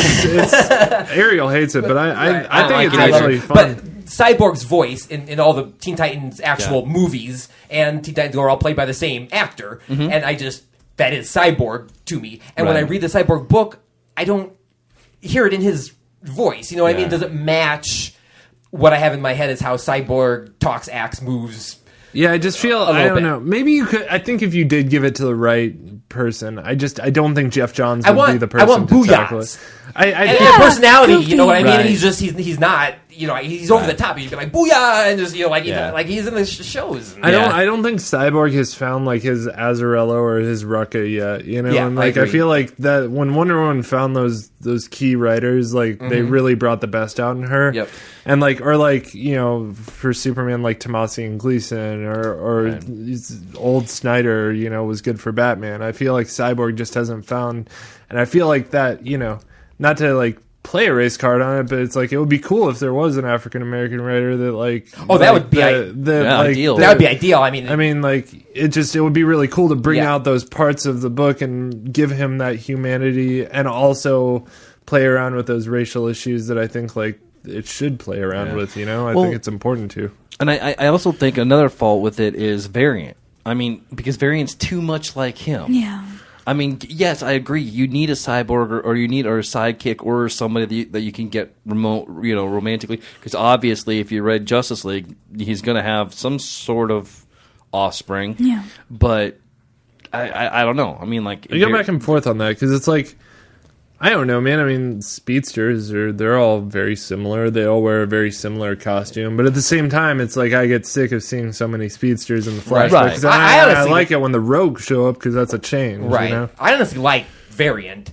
Ariel hates it, but I think it's actually fun. But Cyborg's voice in all the Teen Titans actual movies and Teen Titans Go are all played by the same actor, and that is Cyborg to me. And when I read the Cyborg book, I don't hear it in his voice. You know what I mean? It doesn't match what I have in my head as how Cyborg talks, acts, moves. Yeah, I just feel I don't know. Maybe you could. I think if you did give it to the right person, I don't think Jeff Johns would be the person. I want to tackle it. And personality, you know what I mean? Right. He's not. He's over the top. He'd be like booyah, and just he's in the shows. I don't think Cyborg has found his Azzarello or his Rucka yet. And I feel that when Wonder Woman found those key writers, they really brought the best out in her. Yep. And for Superman, Tomasi and Gleason or old Snyder, was good for Batman. I feel like Cyborg just hasn't found, and I feel that not to play a race card on it, but it's it would be cool if there was an African American writer that that would be ideal. That would be ideal. I mean, it would be really cool to bring out those parts of the book and give him that humanity, and also play around with those racial issues that I think it should play around with. You know, I Well, think it's important to. And I also think another fault with it is Variant. I mean, because Variant's too much like him. Yeah. I mean, yes, I agree. You need a cyborg, or you need a sidekick, or somebody that you can get romantically. Because obviously, if you read Justice League, he's going to have some sort of offspring. Yeah. But I don't know. I mean, like, I go back and forth on that because it's like, I don't know, man. I mean, speedsters they're all very similar. They all wear a very similar costume, but at the same time, it's like I get sick of seeing so many speedsters in the flashbacks. Right. 'Cause I I honestly- like it when the rogues show up because that's a change. Right. You know? I honestly like Variant.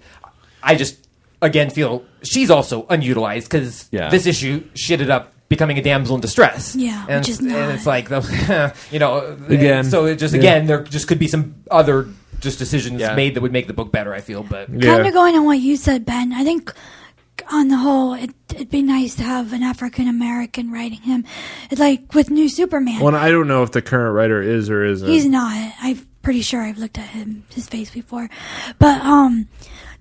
I just, again, feel she's also unutilized because this issue shitted up becoming a damsel in distress. Yeah, and which is not. And it's like, you know, Again. So it just, again, there just could be some other just decisions made that would make the book better, I feel. But Kind of going on what you said, Ben. I think on the whole, it'd be nice to have an African American writing him. It's like with New Superman. Well, I don't know if the current writer is or isn't. He's not. I'm pretty sure I've looked at his face before. But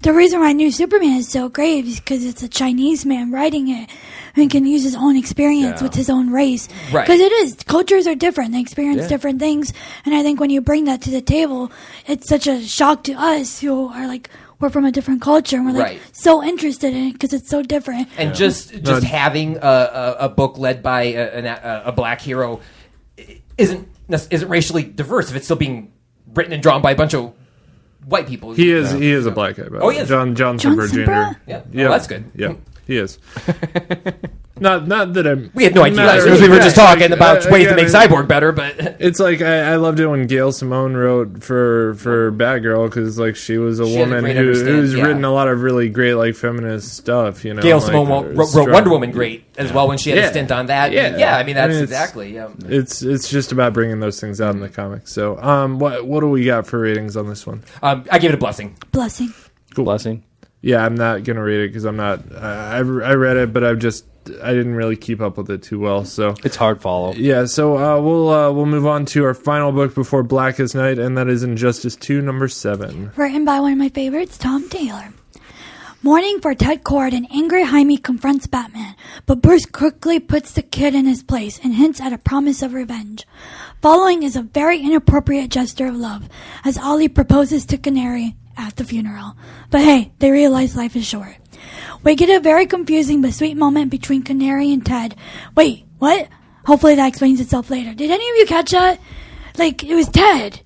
the reason why New Superman is so great is because it's a Chinese man writing it and can use his own experience with his own race. Right. Because it is. Cultures are different. They experience different things. And I think when you bring that to the table, it's such a shock to us who are like, we're from a different culture. And we're like so interested in it because it's so different. And just having a book led by a black hero isn't racially diverse if it's still being written and drawn by a bunch of white people. He is a black guy. Oh, he is? John Simper Jr. Simper? Yeah. Oh, that's good. Yeah, he is. Not that I'm. We had no idea not- because we were just talking about ways to again, make Cyborg better, but It's like I loved it when Gail Simone wrote for Batgirl because like she was a She had a woman great who's understand, written a lot of really great like feminist stuff. You know, Gail like, Simone wrote strong- Wonder Woman great as well when she had a Yeah. stint on that. Yeah. I mean that's it's- exactly. Yeah. It's just about bringing those things out in the comics. So what do we got for ratings on this one? I gave it a blessing. Blessing. Blessing. Yeah, I'm not gonna rate it because I'm not. I read it, but I didn't really keep up with it too well. So It's hard follow. yeah, so we'll move on to our final book before Blackest Night, and that is Injustice 2, number 7. Written by one of my favorites, Tom Taylor. Mourning for Ted Kord, an angry Jaime confronts Batman, but Bruce quickly puts the kid in his place and hints at a promise of revenge. Following is a very inappropriate gesture of love, as Ollie proposes to Canary at the funeral. But hey, they realize life is short. We get a very confusing but sweet moment between Canary and Ted. Wait, what? Hopefully that explains itself later. Did any of you catch that? Like, it was Ted,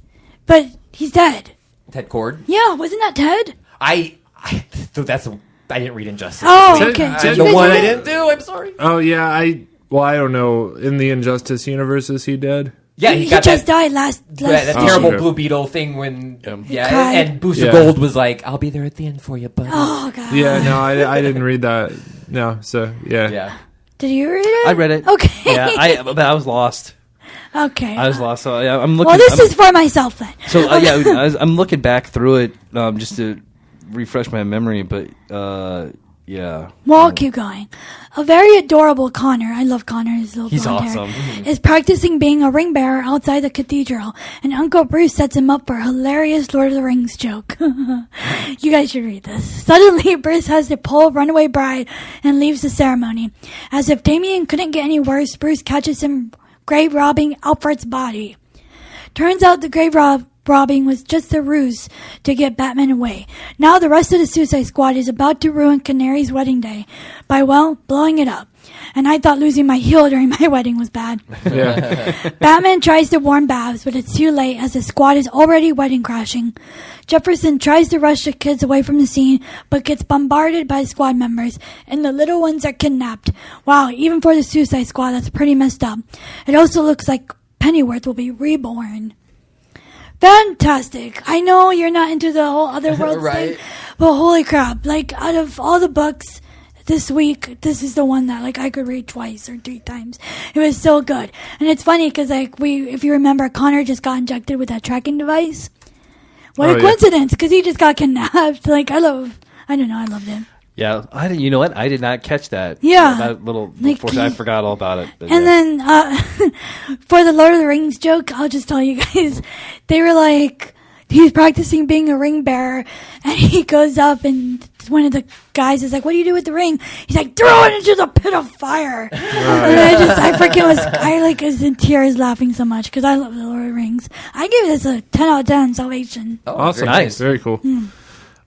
but he's dead. Ted Kord. Yeah, wasn't that Ted? I didn't read Injustice. Oh, Ted- okay. Ted- You the guys one read I it? didn't do. I'm sorry. Oh yeah, I don't know. In the Injustice universe, is he dead? Yeah, He got just that. died last That Oh, terrible okay. Blue Beetle thing when cried. and Booster Yeah. Gold was like, "I'll be there at the end for you, buddy." Oh, God. Yeah, no, I didn't read that. No, so yeah. Yeah, Did you read it? I read it. Okay. Yeah, but I was lost. Okay. I was lost. So yeah, I'm looking. Well, this I'm, is for myself then. So I'm looking back through it just to refresh my memory. But yeah. Well, I'll keep going. A very adorable Connor, I love Connor, his little He's blonde awesome. hair, is practicing being a ring bearer outside the cathedral, and Uncle Bruce sets him up for a hilarious Lord of the Rings joke. You guys should read this. Suddenly, Bruce has to pull a runaway bride and leaves the ceremony. As if Damien couldn't get any worse, Bruce catches him grave robbing Alfred's body. Turns out the grave robbing was just a ruse to get Batman away. Now the rest of the Suicide Squad is about to ruin Canary's wedding day by, well, blowing it up. And I thought losing my heel during my wedding was bad. Yeah. Batman tries to warn Babs, but it's too late as the squad is already wedding crashing. Jefferson tries to rush the kids away from the scene, but gets bombarded by squad members, and the little ones are kidnapped. Wow, even for the Suicide Squad, that's pretty messed up. It also looks like Pennyworth will be reborn. Fantastic. I know you're not into the whole Otherworld Right. thing, but holy crap. Like, out of all the books this week, this is the one that, like, I could read twice or 3 times. It was so good. And it's funny because, like, if you remember, Connor just got injected with that tracking device. What Oh, a yeah. coincidence, because he just got kidnapped. Like, I loved him. Yeah, you know what? I did not catch that. Yeah. That little, Like, I forgot all about it. But And yeah. then, for the Lord of the Rings joke, I'll just tell you guys, they were like, he's practicing being a ring bearer, and he goes up and one of the guys is like, "What do you do with the ring?" He's like, "Throw it into the pit of fire." And I was in tears laughing so much because I love the Lord of the Rings. I give this a 10 out of 10 Salvation. Oh, awesome. Very nice. Very cool.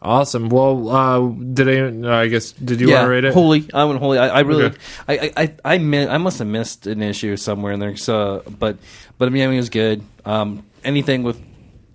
Awesome. Well, did you want to rate it? Holy. I went Holy. I really, Okay. I must have missed an issue somewhere in there. So, but I mean, it was good. Anything with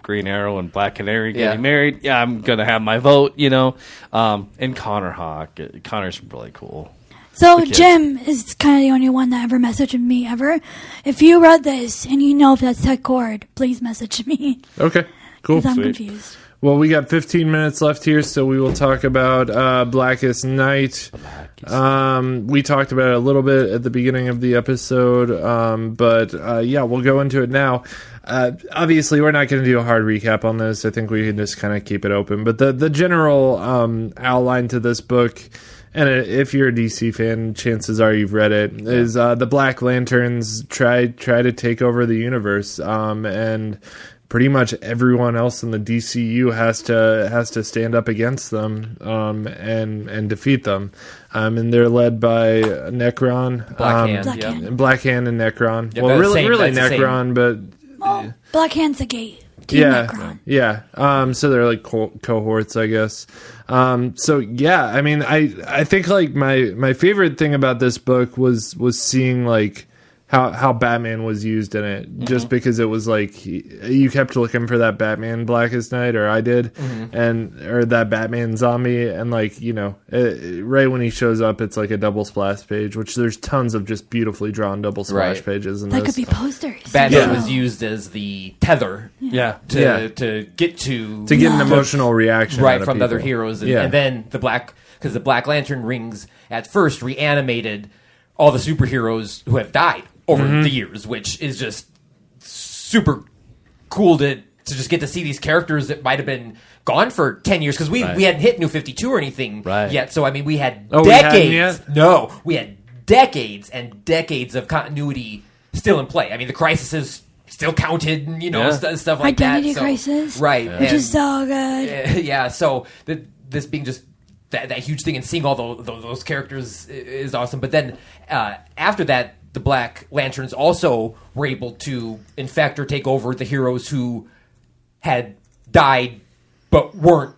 Green Arrow and Black Canary getting married, I'm gonna have my vote. And Connor Hawk. Connor's really cool. So Jim is kind of the only one that ever messaged me ever. If you read this and you know if that's Ted Cord, please message me. Okay. Cool. Because I'm Sweet. confused. Well, we got 15 minutes left here, so we will talk about Blackest Night. We talked about it a little bit at the beginning of the episode, but we'll go into it now. Obviously, we're not going to do a hard recap on this. I think we can just kind of keep it open. But the general outline to this book, and if you're a DC fan, chances are you've read it, is the Black Lanterns try to take over the universe, and pretty much everyone else in the DCU has to stand up against them and defeat them. And they're led by Necron, Black Hand and Necron. Yeah, well, really Necron, but Black Hand's a gate. Team Necron. Yeah. So they're like cohorts, I guess. I mean, I think like my favorite thing about this book was seeing like how Batman was used in it, just because it was like you kept looking for that Batman Blackest Night, or I did, or that Batman zombie, and like right when he shows up, it's like a double splash page, which there's tons of just beautifully drawn double splash pages. In that this. could be posters. Batman was used as the tether, to get an emotional reaction, right, out of from the other people. heroes, and then because the Black Lantern rings at first reanimated all the superheroes who have died over the years, which is just super cool to just get to see these characters that might have been gone for 10 years, because we hadn't hit New 52 or anything yet. So I mean, we had decades. We had decades and decades of continuity still in play. I mean, the Crisis is still counted, and stuff like Identity that. Crisis, right? Which is so good. So this being just that huge thing and seeing all those characters is awesome. But then after that, the Black Lanterns also were able to infect or take over the heroes who had died but weren't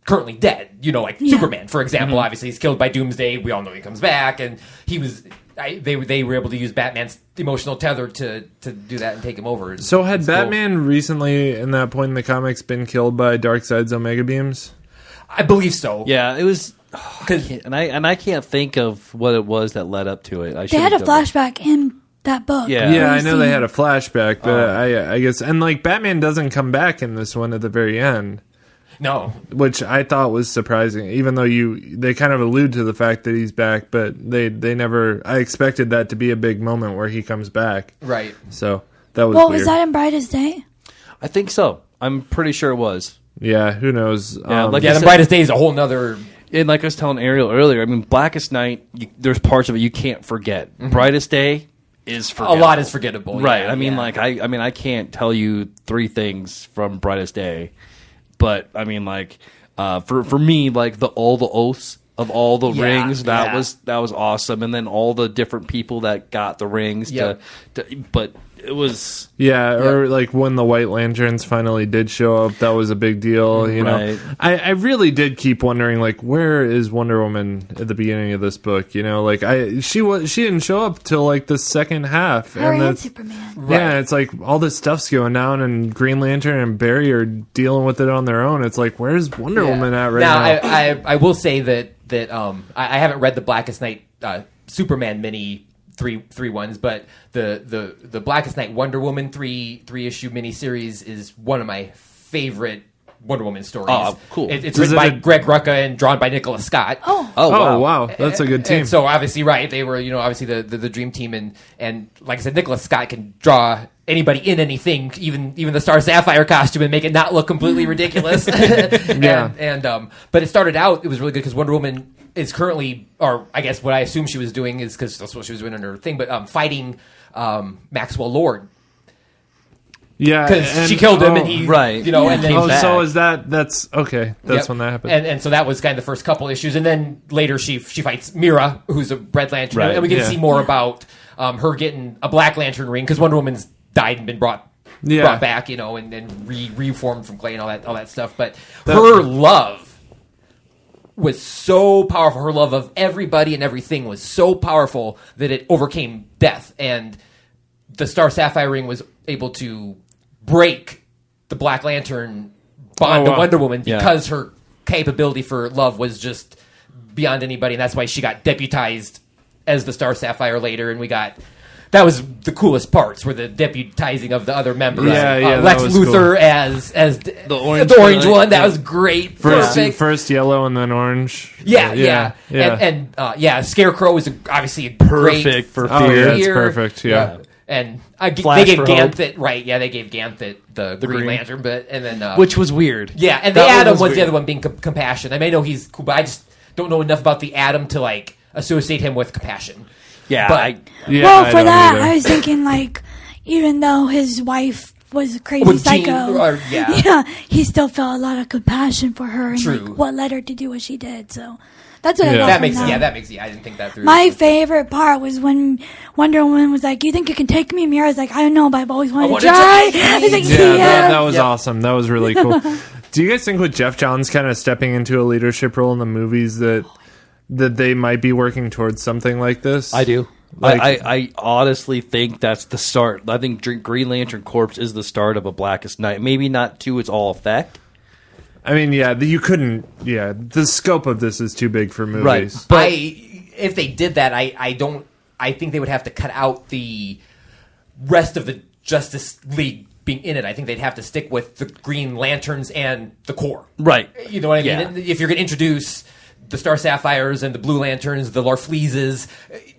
currently dead. Superman, for example. Obviously, he's killed by Doomsday. We all know he comes back, and he was. They were able to use Batman's emotional tether to do that and take him over. So had Batman recently, in that point in the comics, been killed by Darkseid's Omega Beams? I believe so. Yeah, it was. I can't think of what it was that led up to it. They had a flashback in that book. Yeah, I know they had a flashback, but I guess, and like Batman doesn't come back in this one at the very end. No, which I thought was surprising. Even though they kind of allude to the fact that he's back, but they never. I expected that to be a big moment where he comes back. Right. So that was. Well, weird. was that in Brightest Day? I think so. I'm pretty sure it was. Yeah, who knows? The Brightest Day is a whole nother. And like I was telling Ariel earlier, I mean, Blackest Night, there's parts of it you can't forget. Brightest Day is forgettable. A lot is forgettable. Right. Yeah, I mean, I can't tell you 3 things from Brightest Day, but I mean, like, for me, like all the oaths of all the rings, that was awesome, and then all the different people that got the rings. But it was or like when the White Lanterns finally did show up, that was a big deal. Know, I really did keep wondering, like, where is Wonder Woman at the beginning of this book? Like she didn't show up till like the second half, and Superman. Yeah, it's like all this stuff's going down, and Green Lantern and Barry are dealing with it on their own. It's like, where's Wonder Woman at right now? I will say that I haven't read the Blackest Night Superman mini. Three ones, but the Blackest Night Wonder Woman 3-issue miniseries is one of my favorite Wonder Woman stories. Oh, cool! It's written by Greg Rucka and drawn by Nicholas Scott. Wow, that's a good team. And so obviously, they were obviously the dream team, and like I said, Nicholas Scott can draw anybody in anything, even the Star Sapphire costume, and make it not look completely ridiculous. But it started out, it was really good because Wonder Woman is currently, or I guess what I assume she was doing is, because that's what she was doing in her thing, but fighting Maxwell Lord. Yeah, because she killed him, and he, right. you know, and then Came back. So that's okay. That's when that happened. And so that was kind of the first couple issues, and then later she fights Mira, who's a Red Lantern, Right. and we get to see more about her getting a Black Lantern ring because Wonder Woman's died and been brought back, you know, and reformed from clay and all that stuff. But her love was so powerful. Her love of everybody and everything was so powerful that it overcame death, and the Star Sapphire ring was able to break the Black Lantern bond to Wonder Woman because her capability for love was just beyond anybody, and that's why she got deputized as the Star Sapphire later, and that was the coolest parts, were the deputizing of the other members. Lex Luthor as the orange one. That was great. First yellow and then orange. And Scarecrow was obviously perfect for Fear. Oh, yeah, it's perfect. Yeah. And they gave Ganthet, right? Yeah, they gave Ganthet the Green Lantern, which was weird. Yeah, and the Atom was the other one being Compassion. I may know he's cool, but I just don't know enough about the Atom to like associate him with Compassion. Yeah, I was thinking like, even though his wife was a crazy psycho, he still felt a lot of compassion for her and like, what led her to do what she did. So. That's what I got that makes I didn't think that through. My favorite part was when Wonder Woman was like, "You think you can take me?" Mira's like, "I don't know, but I've always wanted to try." That was awesome. That was really cool. Do you guys think with Jeff Johns kind of stepping into a leadership role in the movies that they might be working towards something like this? I do. I honestly think that's the start. I think Green Lantern Corps is the start of a Blackest Night. Maybe not to its all effect. I mean, you couldn't. Yeah, the scope of this is too big for movies. Right. But if they did that, I think they would have to cut out the rest of the Justice League being in it. I think they'd have to stick with the Green Lanterns and the Corps. Right. You know what I mean? If you're going to introduce the Star Sapphires and the Blue Lanterns, the Larfleezes,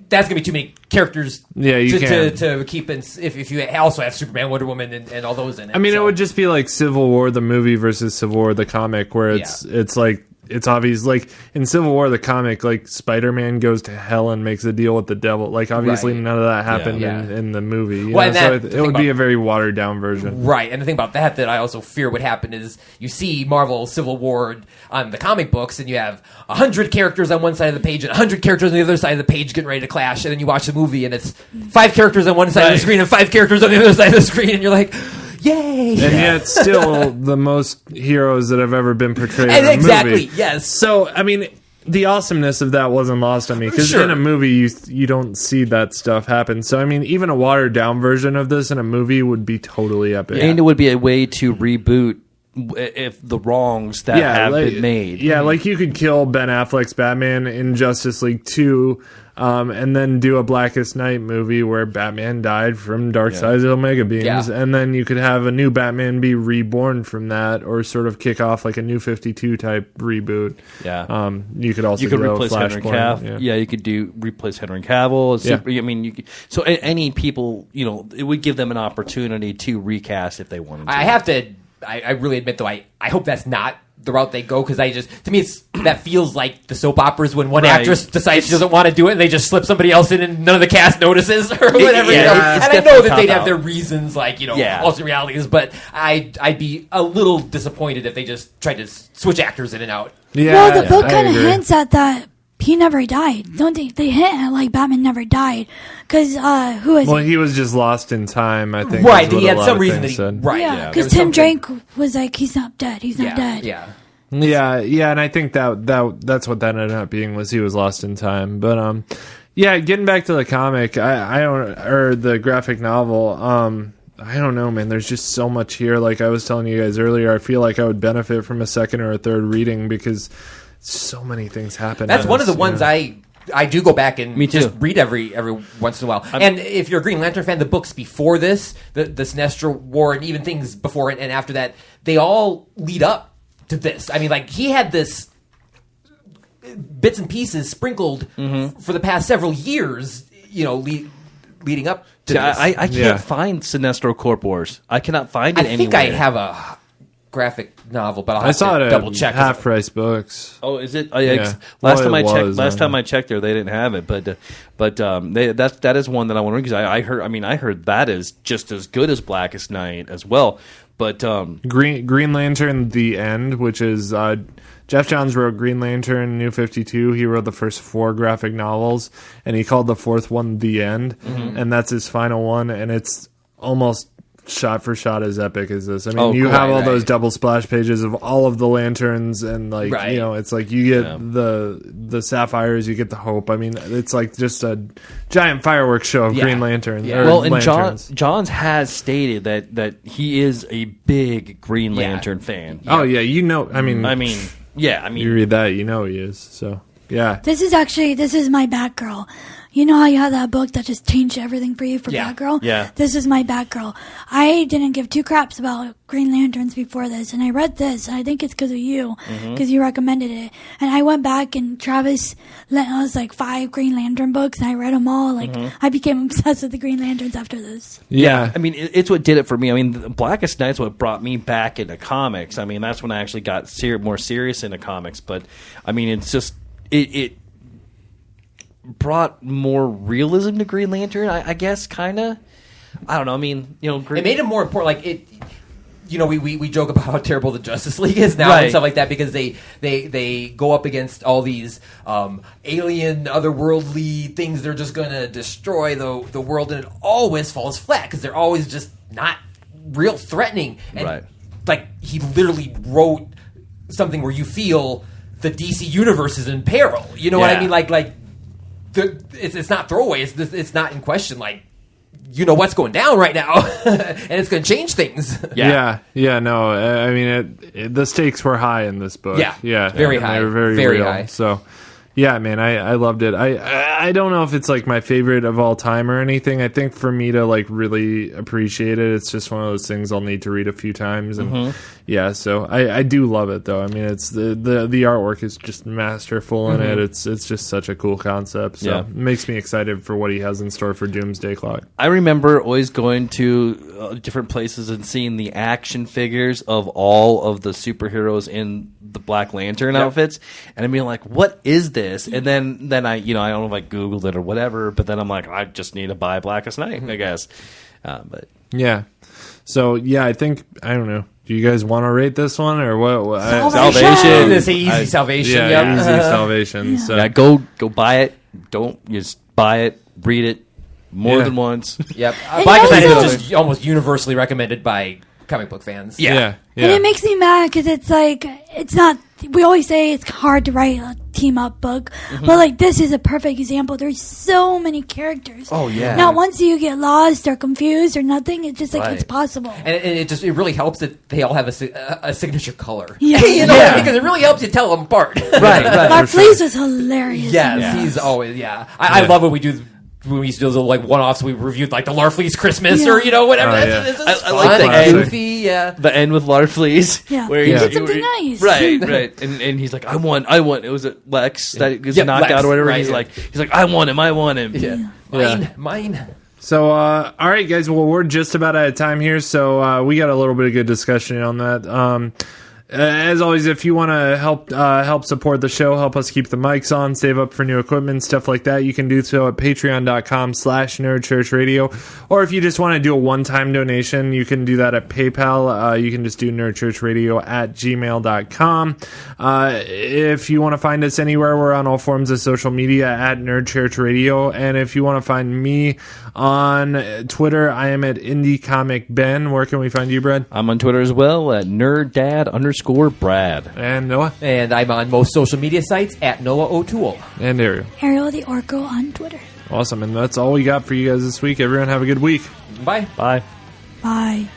that's going to be too many characters to keep in. If you also have Superman, Wonder Woman, and all those in it. I mean, it would just be like Civil War the movie versus Civil War the comic, where it's like, it's obvious. Like in Civil War the comic, like Spider-Man goes to hell and makes a deal with the devil. Like obviously none of that happened in the movie. So it would be a very watered down version. Right, and the thing about that I also fear would happen is you see Marvel Civil War on the comic books, and you have 100 characters on one side of the page and 100 characters on the other side of the page getting ready to clash, and then you watch the movie and it's 5 characters on one side of the screen and 5 characters on the other side of the screen, and you're like, yay! And yet still the most heroes that have ever been portrayed in a movie. Yes. So, I mean, the awesomeness of that wasn't lost on me, because in a movie you don't see that stuff happen. So, I mean, even a watered down version of this in a movie would be totally epic. And it would be a way to reboot if the wrongs that have been made. Yeah, like you could kill Ben Affleck's Batman in Justice League 2, and then do a Blackest Night movie where Batman died from Darkseid's Omega Beams, and then you could have a new Batman be reborn from that, or sort of kick off like a New 52 type reboot. Yeah. You could also replace Henry Cavill. Yeah, you could replace Henry Cavill. I mean, so any people, it would give them an opportunity to recast if they wanted to. I really admit, though, I hope that's not the route they go, because to me, that feels like the soap operas when one actress decides she doesn't want to do it and they just slip somebody else in and none of the cast notices or whatever. And I know that they'd have their reasons, like, alternate realities, but I'd be a little disappointed if they just tried to switch actors in and out. Well, the book kind of hints at that. He never died. Don't they hint at like Batman never died? Because who is he was just lost in time, I think. Right, he had some reason that he... Right, yeah. Because Tim Drake was like, he's not dead. He's not dead. Yeah, and I think that's what that ended up being, was he was lost in time. But getting back to the comic, or the graphic novel, I don't know, man. There's just so much here. Like I was telling you guys earlier, I feel like I would benefit from a second or a third reading, because so many things happen. That's one of the ones I do go back and just read every once in a while. And if you're a Green Lantern fan, the books before this, the Sinestro War, and even things before it and after that, they all lead up to this. I mean, like, he had this bits and pieces sprinkled for the past several years, leading up to this. I can't find Sinestro Corp Wars. I cannot find it anywhere. I think I have a graphic novel, but I'll I have saw to it double at check. Half Price Books. Oh, is it? Yeah. Last Well, time I it checked, was, last time I checked there, they didn't have it. But that is one that I want to read, because I heard. I mean, I heard that is just as good as Blackest Night as well. But Green Lantern: The End, which is Jeff Johns wrote Green Lantern, New 52. He wrote the first 4 graphic novels, and he called the 4th one The End, and that's his final one. And it's almost shot for shot as epic as this. I mean, you have all those double splash pages of all of the lanterns, and like you know, it's like you get the sapphires, you get the hope. I mean, it's like just a giant fireworks show of Green Lantern. Yeah. well, and lanterns. Johns has stated that he is a big Green Lantern fan. Oh yeah, you know. I mean, you read that, you know he is. So yeah, This is my Batgirl. You know how you have that book that just changed everything for you for Batgirl? Yeah. This is my Batgirl. I didn't give 2 craps about Green Lanterns before this, and I read this, and I think it's because of you, because you recommended it. And I went back, and Travis lent us like 5 Green Lantern books, and I read them all. Like, I became obsessed with the Green Lanterns after this. yeah. I mean, it's what did it for me. I mean, Blackest Night's what brought me back into comics. I mean, that's when I actually got more serious into comics. But I mean, it's just it brought more realism to Green Lantern, I guess, kind of. I don't know. I mean, you know, It made it more important. Like it, you know, we joke about how terrible the Justice League is now and stuff like that, because they go up against all these alien, otherworldly things. They're just going to destroy the world, and it always falls flat because they're always just not real threatening. And like, he literally wrote something where you feel the DC universe is in peril. You know what I mean? Like. It's not throwaway. It's not in question. Like, you know what's going down right now, and it's going to change things. Yeah. No, I mean, the stakes were high in this book. Yeah, very high. They were very real. High. So, yeah, man, I loved it. I don't know if it's like my favorite of all time or anything. I think for me to like really appreciate it, it's just one of those things I'll need to read a few times. And yeah, so I do love it though. I mean, it's the artwork is just masterful in it. It's just such a cool concept. So it makes me excited for what he has in store for Doomsday Clock. I remember always going to different places and seeing the action figures of all of the superheroes in the Black Lantern outfits, and I'm being like, "What is this?" And then I, you know, I don't know if I Googled it or whatever, but then I'm like, I just need to buy Blackest Night, I guess. But yeah, so yeah, I think I don't know. Do you guys want to rate this one or what? Salvation. It's easy salvation. Yeah, easy salvation. So yeah, go buy it. Don't just buy it. Read it more than once. Yep. Blackest Night is just almost universally recommended by comic book fans. Yeah. And it makes me mad because it's like, it's not, we always say it's hard to write a team up book, but like this is a perfect example. There's so many characters. Oh, yeah. Not once you get lost or confused or nothing, it's just like it's possible. And it really helps that they all have a signature color. Yeah. You know, because it really helps you tell them apart. Right. Mark Fleece was hilarious. Yes, he's always, I love when we do. When we used to do like one-offs, we reviewed like the Larfleeze Christmas or, you know, whatever. I like the and end. goofy, The end with Larfleeze. Yeah. Where He did something nice. Right. And he's like, I want. It was it Lex that gets knocked Lex, out or whatever. right, He's like, I want him. Yeah. Mine. So, all right, guys. Well, we're just about out of time here, so we got a little bit of good discussion on that. As always, if you want to help support the show, help us keep the mics on, save up for new equipment, stuff like that, you can do so at patreon.com/nerdchurchradio. Or if you just want to do a one-time donation, you can do that at PayPal. You can just do nerdchurchradio@gmail.com. If you want to find us anywhere, we're on all forms of social media at nerdchurchradio. And if you want to find me on Twitter, I am at IndieComicBen. Where can we find you, Brad? I'm on Twitter as well at nerddad_Brad. And Noah? And I'm on most social media sites at Noah O'Toole. And Ariel. Ariel the Orco on Twitter. Awesome. And that's all we got for you guys this week. Everyone have a good week. Bye. Bye. Bye.